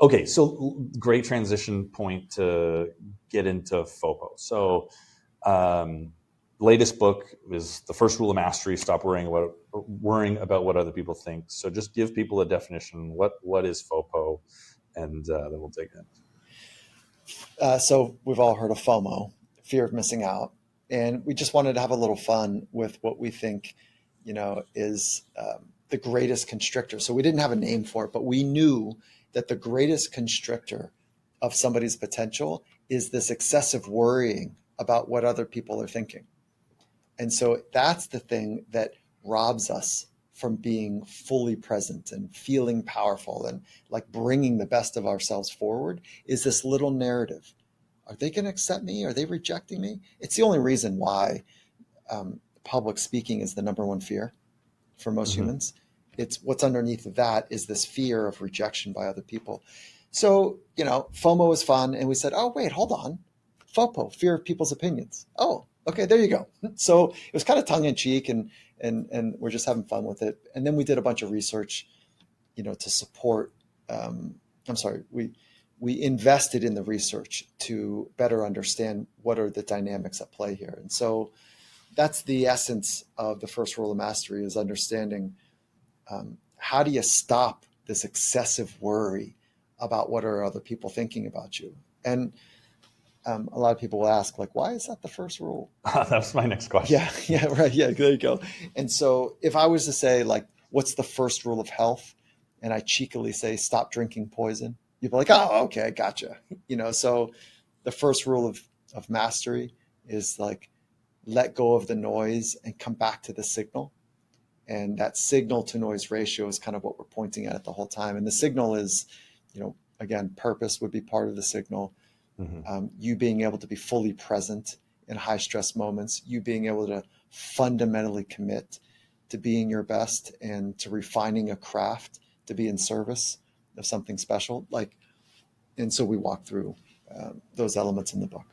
Okay, so great transition point to get into FOPO. So, latest book is the first rule of mastery: stop worrying about what other people think. So, just give people a definition. What is FOPO, and then we'll dig in. So we've all heard of FOMO, fear of missing out, and we just wanted to have a little fun with what we think, is the greatest constrictor. So we didn't have a name for it, but we knew that the greatest constrictor of somebody's potential is this excessive worrying about what other people are thinking. And so that's the thing that robs us from being fully present and feeling powerful and like bringing the best of ourselves forward, is this little narrative. Are they going to accept me? Are they rejecting me? It's the only reason why public speaking is the number one fear for most humans. It's what's underneath of that is this fear of rejection by other people. So, FOMO is fun. And we said, oh, wait, hold on. FOPO, fear of people's opinions. Oh, okay, there you go. So it was kind of tongue in cheek and we're just having fun with it. And then we did a bunch of research, to support, we we invested in the research to better understand what are the dynamics at play here. And so that's the essence of the first rule of mastery, is understanding how do you stop this excessive worry about what are other people thinking about you. And a lot of people will ask, like, why is that the first rule? That was my next question. Yeah, right. Yeah, there you go. And so if I was to say, like, what's the first rule of health? And I cheekily say, stop drinking poison, you'd be like, oh, okay, gotcha. So the first rule of mastery is like, let go of the noise and come back to the signal. And that signal to noise ratio is kind of what we're pointing at the whole time. And the signal is, again, purpose would be part of the signal. Mm-hmm. You being able to be fully present in high stress moments, you being able to fundamentally commit to being your best and to refining a craft to be in service of something special. And so we walk through those elements in the book.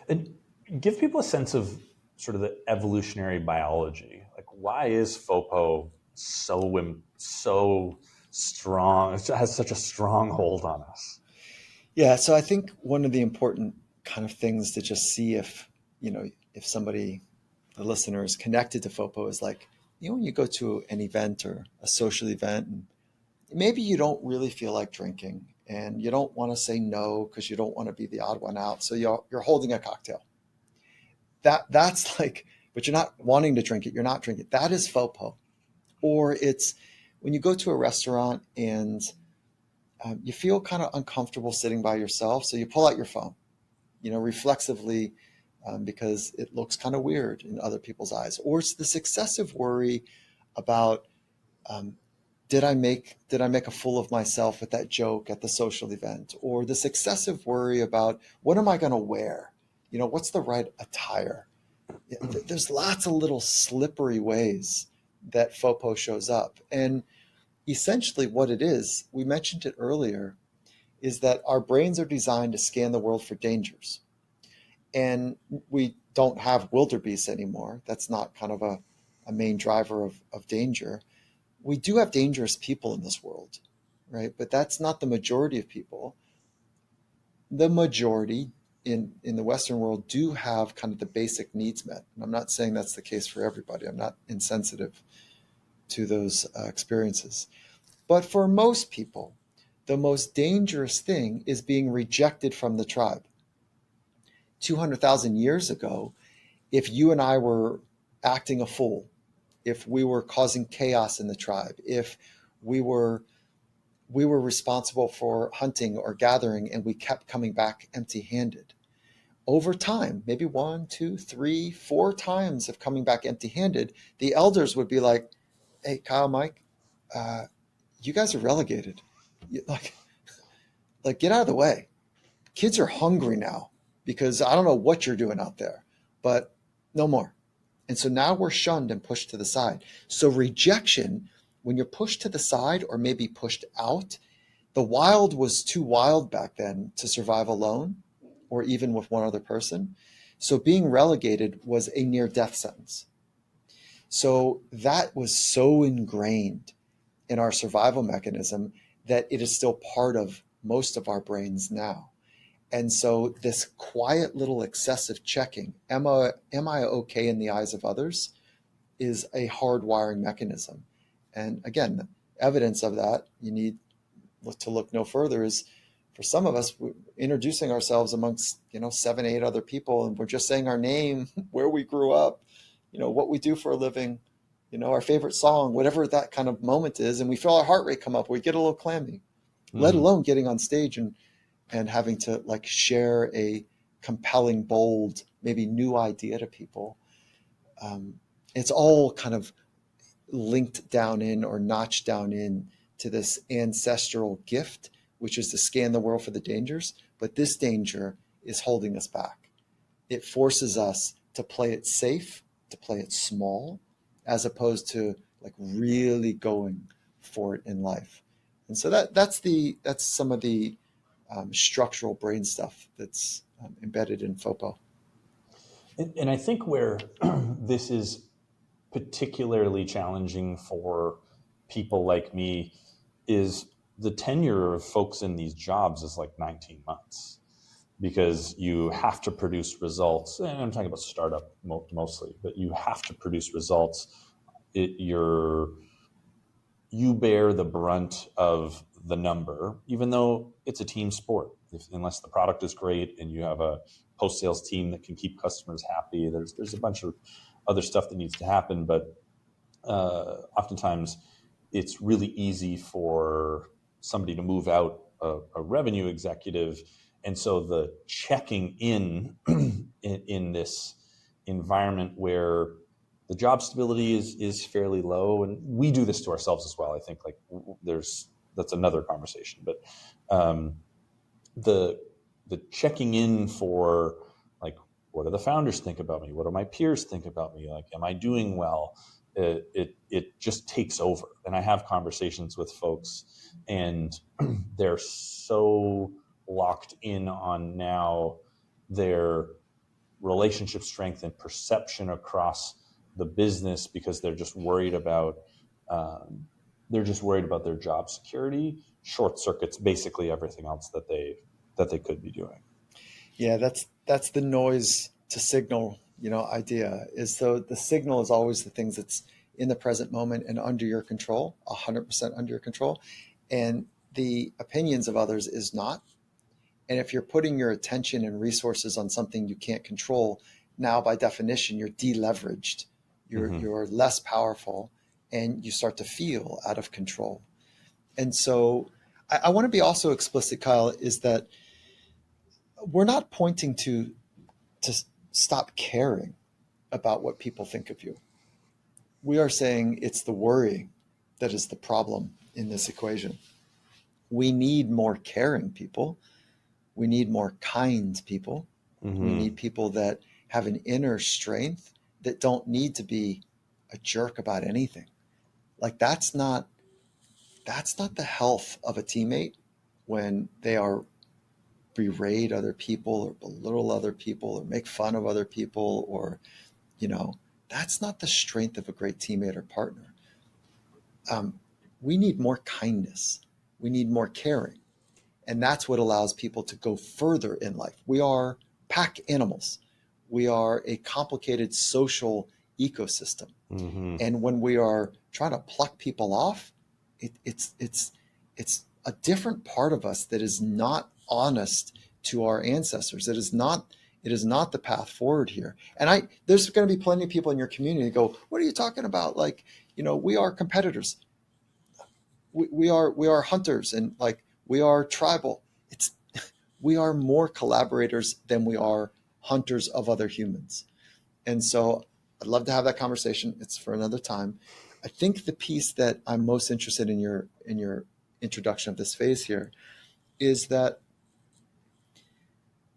And give people a sense of sort of the evolutionary biology. Like, why is FOPO so strong? It has such a strong hold on us. Yeah, so I think one of the important kind of things to just see if somebody, the listener, is connected to FOPO is like, when you go to an event or a social event, and maybe you don't really feel like drinking and you don't want to say no because you don't want to be the odd one out. So you're holding a cocktail. That's like, but you're not wanting to drink it. You're not drinking it. That is FOPO. Or it's when you go to a restaurant and you feel kind of uncomfortable sitting by yourself. So you pull out your phone, reflexively, because it looks kind of weird in other people's eyes. Or it's this excessive worry about, did I make a fool of myself with that joke at the social event? Or this excessive worry about, what am I going to wear? What's the right attire? There's lots of little slippery ways that FOPO shows up. And essentially what it is, we mentioned it earlier, is that our brains are designed to scan the world for dangers. And we don't have wildebeests anymore. That's not kind of a main driver of danger. We do have dangerous people in this world, right? But that's not the majority of people. The majority in the Western world do have kind of the basic needs met. And I'm not saying that's the case for everybody. I'm not insensitive to those experiences. But for most people, the most dangerous thing is being rejected from the tribe. 200,000 years ago, if you and I were acting a fool, if we were causing chaos in the tribe, if we were responsible for hunting or gathering and we kept coming back empty-handed, over time, maybe 1, 2, 3, 4 times of coming back empty-handed, the elders would be like, hey, Kyle, Mike, you guys are relegated. Like, get out of the way. Kids are hungry now because I don't know what you're doing out there, but no more. And so now we're shunned and pushed to the side. So rejection, when you're pushed to the side or maybe pushed out, the wild was too wild back then to survive alone or even with one other person. So being relegated was a near-death sentence. So that was so ingrained in our survival mechanism that it is still part of most of our brains now. And so this quiet little excessive checking, am I okay in the eyes of others, is a hardwiring mechanism. And again, evidence of that, you need to look no further, is for some of us, we're introducing ourselves amongst 7, 8 other people, and we're just saying our name, where we grew up, what we do for a living, our favorite song, whatever that kind of moment is, and we feel our heart rate come up, we get a little clammy, let alone getting on stage and having to like share a compelling, bold, maybe new idea to people. It's all kind of linked down in or notched down in to this ancestral gift, which is to scan the world for the dangers. But this danger is holding us back. It forces us to play it safe, to play it small, as opposed to like really going for it in life. And so that's some of the structural brain stuff that's embedded in FOPO. And I think where this is particularly challenging for people like me is the tenure of folks in these jobs is like 19 months because you have to produce results. And I'm talking about startup mostly, but you have to produce results. You bear the brunt of the number, even though it's a team sport. Unless the product is great and you have a post-sales team that can keep customers happy, there's a bunch of other stuff that needs to happen. But oftentimes it's really easy for somebody to move out a revenue executive. And so the checking in this environment where the job stability is fairly low, and we do this to ourselves as well. I think like that's another conversation, but the checking in for like, what do the founders think about me? What do my peers think about me? Like, am I doing well? It just takes over. And I have conversations with folks, and they're so locked in on now their relationship strength and perception across the business because they're just worried about their job security, short circuits basically everything else that they could be doing. Yeah, that's the noise to signal, idea is, so the signal is always the things that's in the present moment and under your control, 100% under your control. And the opinions of others is not. And if you're putting your attention and resources on something you can't control, now by definition, you're deleveraged, you're less powerful, and you start to feel out of control. And so I want to be also explicit, Kyle, is that we're not pointing to stop caring about what people think of you. We are saying it's the worrying that is the problem in this equation. We need more caring people. We need more kind people. We need people that have an inner strength, that don't need to be a jerk about anything. Like that's not the health of a teammate when they are berate other people or belittle other people or make fun of other people, or, that's not the strength of a great teammate or partner. We need more kindness. We need more caring. And that's what allows people to go further in life. We are pack animals. We are a complicated social ecosystem. And when we are trying to pluck people off, it's a different part of us that is not honest to our ancestors. It is not the path forward here. And there's going to be plenty of people in your community who go, what are you talking about? Like, we are competitors. We are hunters, and like, we are tribal. We are more collaborators than we are hunters of other humans. And so I'd love to have that conversation. It's for another time. I think the piece that I'm most interested in your introduction of this phase here is that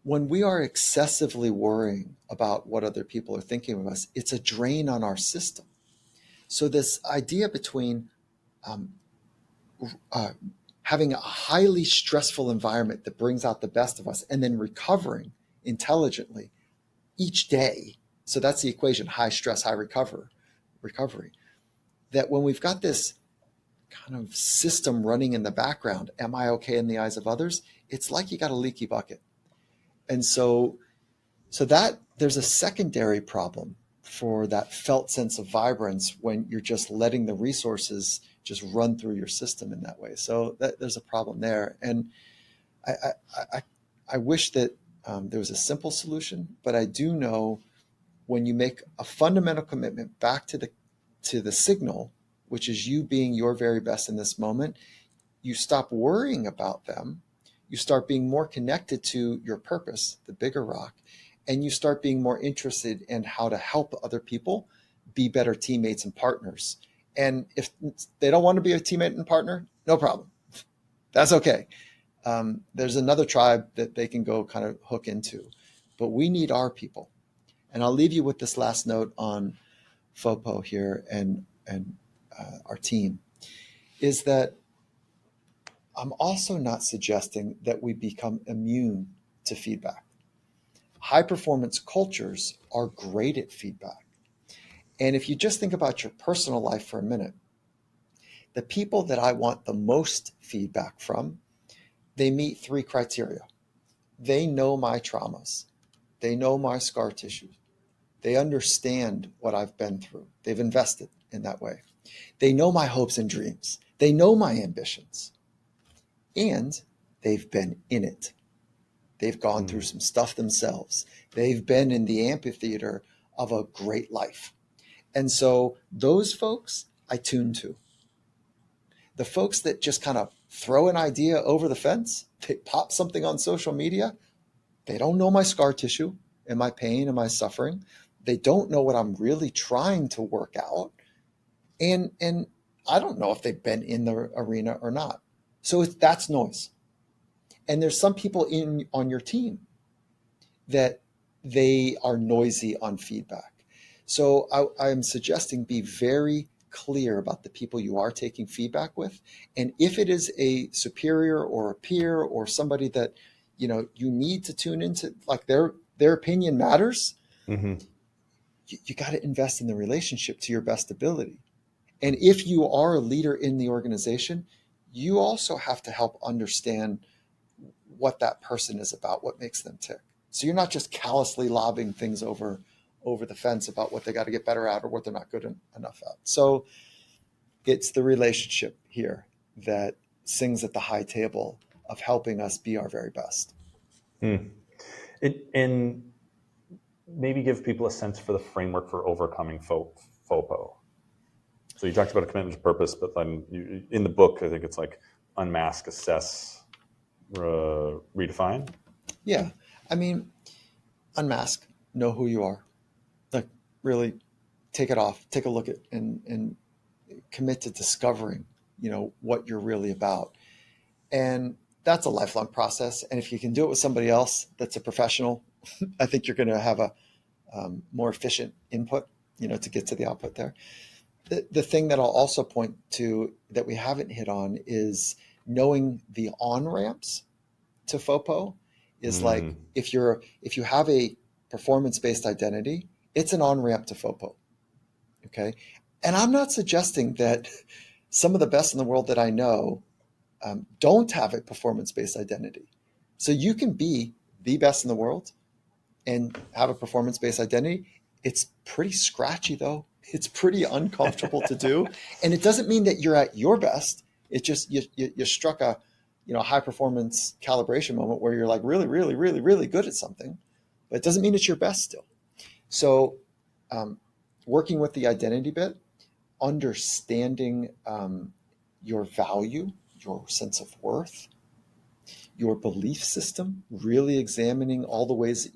when we are excessively worrying about what other people are thinking of us, it's a drain on our system. So this idea between having a highly stressful environment that brings out the best of us and then recovering intelligently each day. So that's the equation: high stress, high recovery. That when we've got this kind of system running in the background, am I okay in the eyes of others? It's like you got a leaky bucket. And so that there's a secondary problem for that felt sense of vibrance when you're just letting the resources just run through your system in that way. So there's a problem there. And I wish that there was a simple solution, but I do know when you make a fundamental commitment back to the signal, which is you being your very best in this moment, you stop worrying about them. You start being more connected to your purpose, the bigger rock, and you start being more interested in how to help other people be better teammates and partners. And if they don't want to be a teammate and partner, no problem. That's okay. There's another tribe that they can go kind of hook into, but we need our people. And I'll leave you with this last note on FOPO here and our team, is that I'm also not suggesting that we become immune to feedback. High performance cultures are great at feedback. And if you just think about your personal life for a minute, the people that I want the most feedback from, they meet 3 criteria. They know my traumas. They know my scar tissue. They understand what I've been through. They've invested in that way. They know my hopes and dreams. They know my ambitions. And they've been in it. They've gone through some stuff themselves. They've been in the amphitheater of a great life. And so those folks I tune to. The folks that just kind of throw an idea over the fence, they pop something on social media, they don't know my scar tissue and my pain and my suffering. They don't know what I'm really trying to work out. And I don't know if they've been in the arena or not. So that's noise. And there's some people on your team that they are noisy on feedback. So I'm suggesting be very clear about the people you are taking feedback with. And if it is a superior or a peer or somebody that, you need to tune into, like their opinion matters, you got to invest in the relationship to your best ability. And if you are a leader in the organization, you also have to help understand what that person is about, what makes them tick. So you're not just callously lobbing things over the fence about what they got to get better at or what they're not good enough at. So it's the relationship here that sings at the high table of helping us be our very best. And maybe give people a sense for the framework for overcoming FOPO. So you talked about a commitment to purpose, but then in the book, I think it's like unmask, assess, redefine. Yeah. I mean, unmask, know who you are. Like really take it off, take a look at and commit to discovering, what you're really about. And that's a lifelong process. And if you can do it with somebody else that's a professional, I think you're going to have a more efficient input, to get to the output there. The thing that I'll also point to that we haven't hit on is knowing the on-ramps to FOPO is like if you have a performance-based identity, it's an on-ramp to FOPO. Okay. And I'm not suggesting that some of the best in the world that I know don't have a performance-based identity. So you can be the best in the world and have a performance-based identity. It's pretty scratchy though. It's pretty uncomfortable to do. And it doesn't mean that you're at your best. It just, you struck a, high performance calibration moment where you're like really, really, really, really good at something, but it doesn't mean it's your best still. So working with the identity bit, understanding your value, your sense of worth, your belief system, really examining all the ways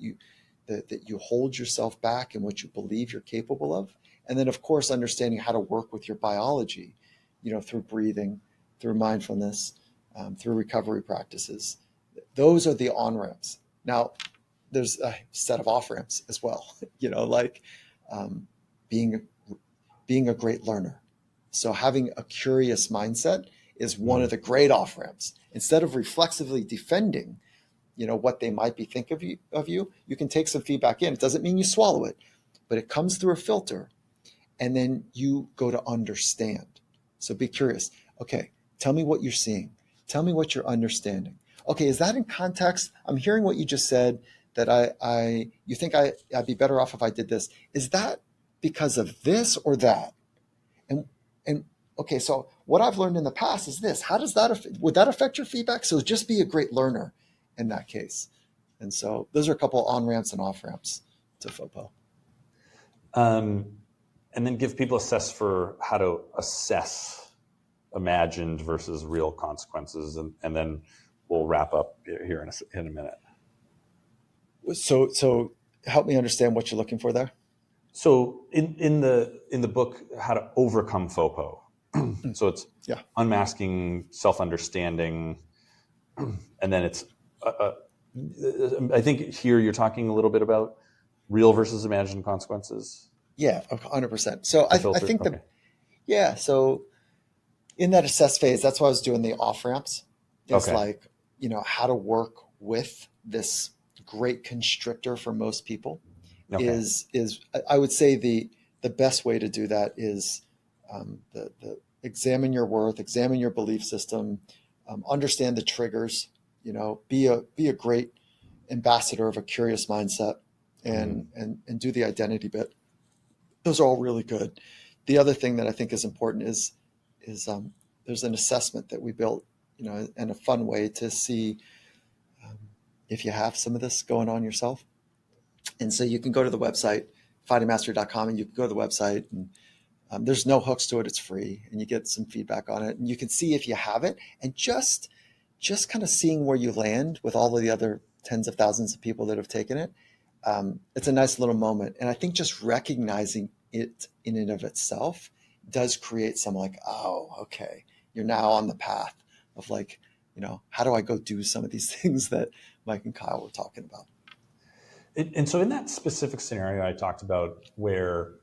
that you hold yourself back and what you believe you're capable of. And then, of course, understanding how to work with your biology, through breathing, through mindfulness, through recovery practices. Those are the on-ramps. Now, there's a set of off-ramps as well, being a great learner. So having a curious mindset is one of the great off-ramps. Instead of reflexively defending, what they might be thinking of you, you can take some feedback in. It doesn't mean you swallow it, but it comes through a filter. And then you go to understand. So be curious. Okay, tell me what you're seeing. Tell me what you're understanding. Okay, is that in context? I'm hearing what you just said, that you think I'd be better off if I did this. Is that because of this or that? And okay, so what I've learned in the past is this. How does that would that affect your feedback? So just be a great learner in that case. And so those are a couple on-ramps and off-ramps to FOPO. And then give people a sense for how to assess imagined versus real consequences. And then we'll wrap up here in a minute. So help me understand what you're looking for there. So in the book, how to overcome FOPO. So it's unmasking, self-understanding, and then it's, I think here you're talking a little bit about real versus imagined consequences. Yeah, 100%. So I think so in that assess phase, that's why I was doing the off ramps. It's like, how to work with this great constrictor for most people is I would say the best way to do that is examine your worth, examine your belief system, understand the triggers, be a great ambassador of a curious mindset, and do the identity bit. Those are all really good. The other thing that I think is important is there's an assessment that we built, and a fun way to see if you have some of this going on yourself. And so you can go to the website, findingmastery.com, and you can go to the website, and there's no hooks to it. It's free, and you get some feedback on it, and you can see if you have it, and just kind of seeing where you land with all of the other tens of thousands of people that have taken it. It's a nice little moment. And I think just recognizing it in and of itself does create some like, oh, okay, you're now on the path of like, how do I go do some of these things that Mike and Kyle were talking about? And so in that specific scenario I talked about where,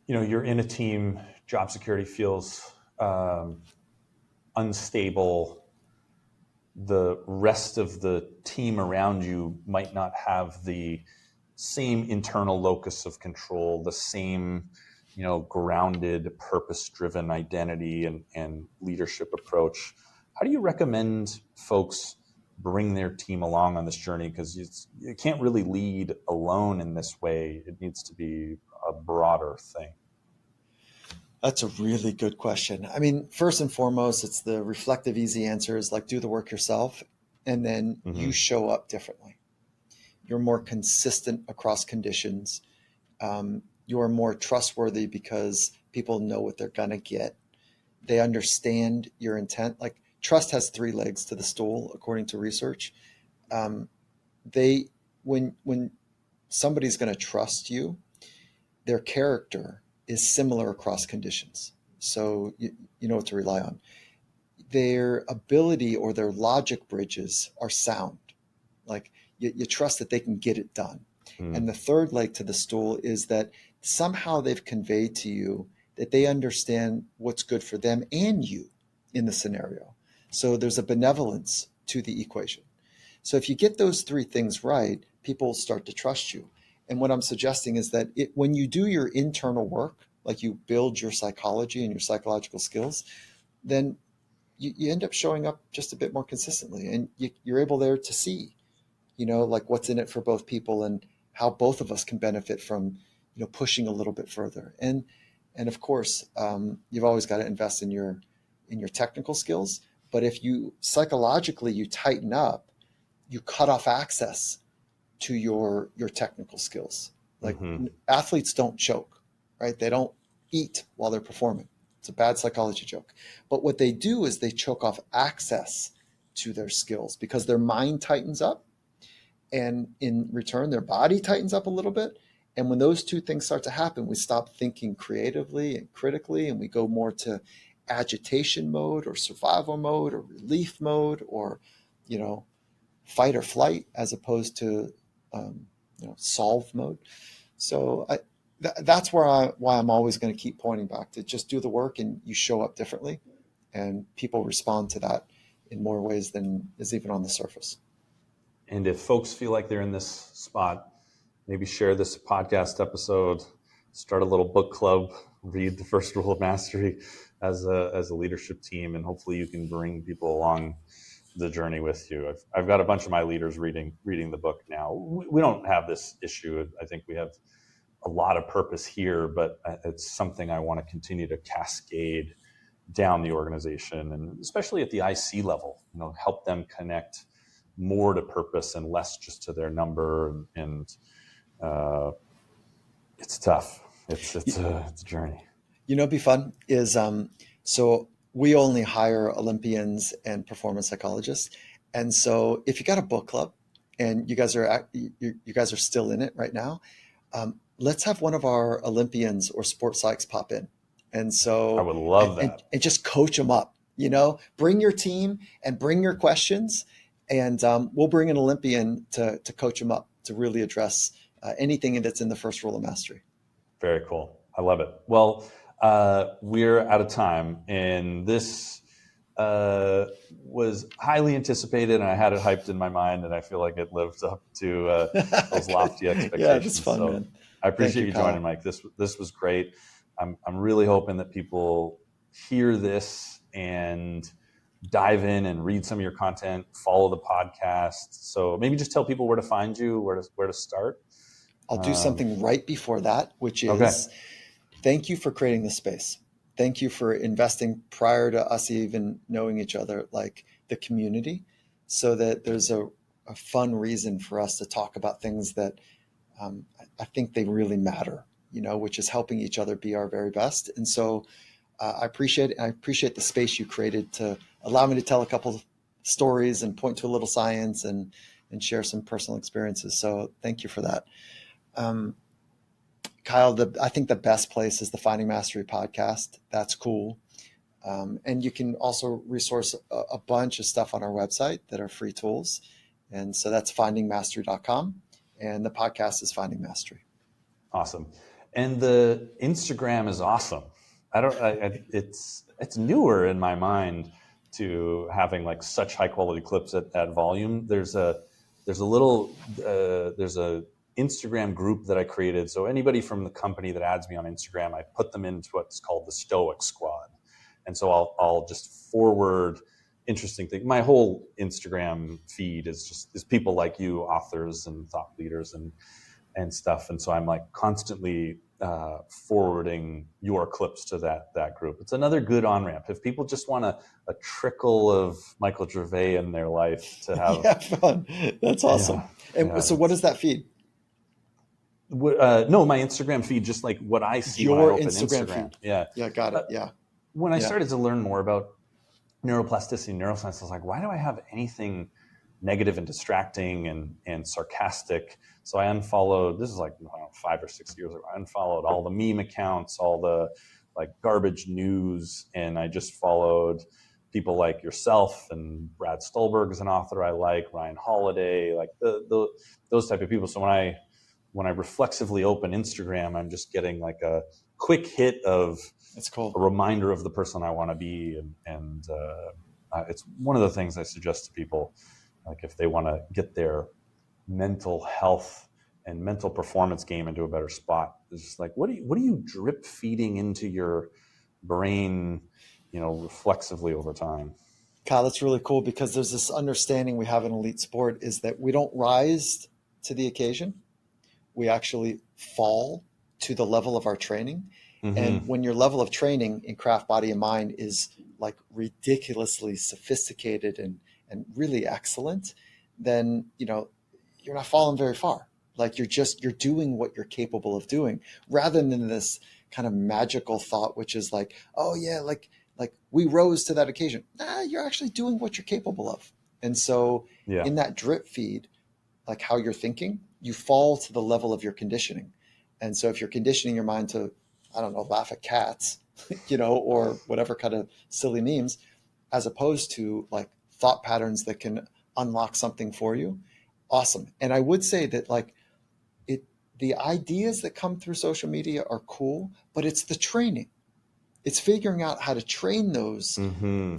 you're in a team, job security feels unstable, the rest of the team around you might not have the same internal locus of control, the same, grounded, purpose-driven identity and leadership approach. How do you recommend folks bring their team along on this journey? Because you can't really lead alone in this way. It needs to be a broader thing. That's a really good question. I mean, first and foremost, it's the reflective, easy answers like do the work yourself, and then you show up differently. You're more consistent across conditions. You're more trustworthy because people know what they're going to get. They understand your intent. Like trust has 3 legs to the stool, according to research. When somebody's going to trust you, their character is similar across conditions. So you know what to rely on. Their ability or their logic bridges are sound. Like you trust that they can get it done. And the third leg to the stool is that somehow they've conveyed to you that they understand what's good for them and you in the scenario. So there's a benevolence to the equation. So if you get those 3 things right, people start to trust you. And what I'm suggesting is that when you do your internal work, like you build your psychology and your psychological skills, then you end up showing up just a bit more consistently. And you're able there to see, like what's in it for both people and how both of us can benefit from, pushing a little bit further. And of course, you've always got to invest in your technical skills. But if you psychologically, you tighten up, you cut off access to your technical skills. Like athletes don't choke, right? They don't eat while they're performing. It's a bad psychology joke. But what they do is they choke off access to their skills because their mind tightens up, and in return, their body tightens up a little bit. And when those 2 things start to happen, we stop thinking creatively and critically, and we go more to agitation mode or survival mode or relief mode or, fight or flight as opposed to solve mode. So that's why I'm always going to keep pointing back to just do the work and you show up differently, and people respond to that in more ways than is even on the surface. And if folks feel like they're in this spot, maybe share this podcast episode, start a little book club, read The First Rule of Mastery as a leadership team, and hopefully you can bring people along the journey with you. I've got a bunch of my leaders reading the book now. We don't have this issue. I think we have a lot of purpose here, but it's something I want to continue to cascade down the organization, and especially at the IC level, help them connect more to purpose and less just to their number. And it's tough. It's a journey. It'd be fun is, so we only hire Olympians and performance psychologists. And so if you got a book club and you guys are still in it right now, let's have one of our Olympians or sports psychs pop in. And so I would love that. And just coach them up, bring your team and bring your questions, and we'll bring an Olympian to coach them up to really address anything that's in the first rule of mastery. Very cool. I love it. Well, we're out of time, and this was highly anticipated, and I had it hyped in my mind, and I feel like it lived up to those lofty expectations. Yeah, it's fun, man. I appreciate you joining, Mike. This was great. I'm really hoping that people hear this and dive in and read some of your content, follow the podcast. So maybe just tell people where to find you, where to start. I'll do something right before that, which is Okay. thank you for creating this space. Thank you for investing prior to us even knowing each other, like the community, so that there's a fun reason for us to talk about things that I think they really matter, which is helping each other be our very best. And so I appreciate it. I appreciate the space you created to allow me to tell a couple of stories and point to a little science and share some personal experiences. So thank you for that. Kyle, I think the best place is the Finding Mastery podcast. That's cool. And you can also resource a bunch of stuff on our website that are free tools. And so that's findingmastery.com. And the podcast is Finding Mastery. Awesome. And the Instagram is awesome. It's newer in my mind to having like such high quality clips at volume. There's a Instagram group that I created. So anybody from the company that adds me on Instagram, I put them into what's called the Stoic Squad. And so I'll just forward interesting things. My whole Instagram feed is people like you, authors and thought leaders and stuff. And so I'm like constantly forwarding your clips to that group. It's another good on-ramp. If people just want a trickle of Michael Gervais in their life to have fun. That's awesome. So what is that feed? No, my Instagram feed, just like what I see your when I open Instagram Instagram. feed. Yeah, got it. Yeah. When I started to learn more about neuroplasticity and neuroscience, I was like, why do I have anything negative and distracting and sarcastic? So I unfollowed, this is like 5 or 6 years ago, I unfollowed all the meme accounts, all the like garbage news, and I just followed people like yourself, and Brad Stulberg is an author I like, Ryan Holiday, like those type of people. So when I reflexively open Instagram, I'm just getting like a quick hit of That's cool. a reminder of the person I want to be. And it's one of the things I suggest to people, like if they want to get their mental health and mental performance game into a better spot, it's just like, what are you drip feeding into your brain, reflexively over time? Kyle, that's really cool, because there's this understanding we have in elite sport is that we don't rise to the occasion. We actually fall to the level of our training. Mm-hmm. And when your level of training in craft, body, and mind is like ridiculously sophisticated and really excellent, then, you're not falling very far. Like you're doing what you're capable of doing, rather than this kind of magical thought, which is like, oh yeah, like we rose to that occasion. Nah, you're actually doing what you're capable of. And so in that drip feed, like how you're thinking, you fall to the level of your conditioning. And so if you're conditioning your mind to, I don't know, laugh at cats, or whatever kind of silly memes, as opposed to like thought patterns that can unlock something for you, awesome. And I would say that like the ideas that come through social media are cool, but it's the training. It's figuring out how to train those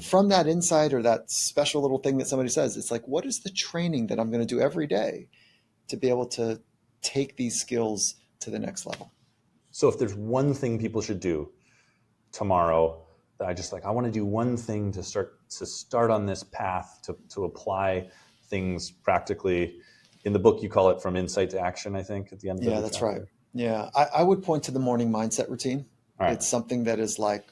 from that insight or that special little thing that somebody says. It's like, what is the training that I'm going to do every day to be able to take these skills to the next level? So if there's one thing people should do tomorrow, that I want to do one thing to start on this path to apply things practically. In the book, you call it From Insight to Action, I think, at the end of the that's chapter. Right. Yeah, I would point to the morning mindset routine. Right. It's something that is like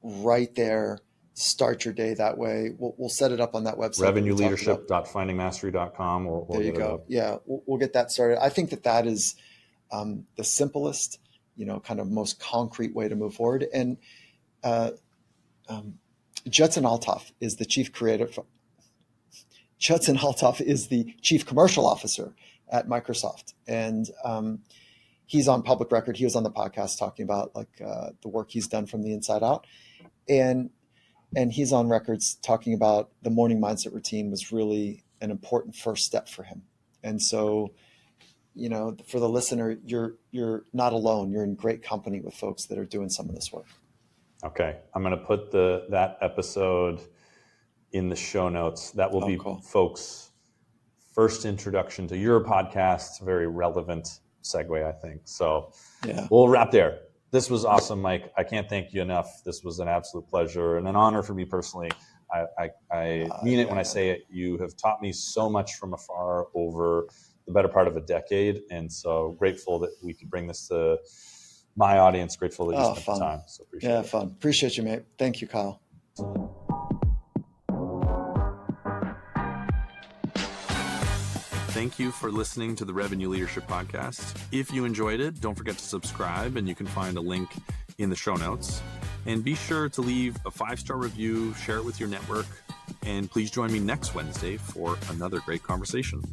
right there. Start your day that way. We'll set it up on that website. revenueleadership.findingmastery.com. There you go. Yeah, we'll get that started. I think that is the simplest, kind of most concrete way to move forward. And Judson Althoff is the chief commercial officer at Microsoft. And he's on public record. He was on the podcast talking about like the work he's done from the inside out. And he's on records talking about the morning mindset routine was really an important first step for him. And so, for the listener, you're not alone. You're in great company with folks that are doing some of this work. Okay. I'm going to put that episode in the show notes. That will be cool. Folks' first introduction to your podcast. Very relevant segue, I think. So we'll wrap there. This was awesome, Mike. I can't thank you enough. This was an absolute pleasure and an honor for me personally. I mean it when I say it. You have taught me so much from afar over the better part of a decade, and so grateful that we could bring this to my audience. Grateful that you spent the time. So appreciate it. Fun. Appreciate you, mate. Thank you, Kyle. Thank you for listening to the Revenue Leadership Podcast. If you enjoyed it, don't forget to subscribe, and you can find a link in the show notes. And be sure to leave a 5-star review, share it with your network, and please join me next Wednesday for another great conversation.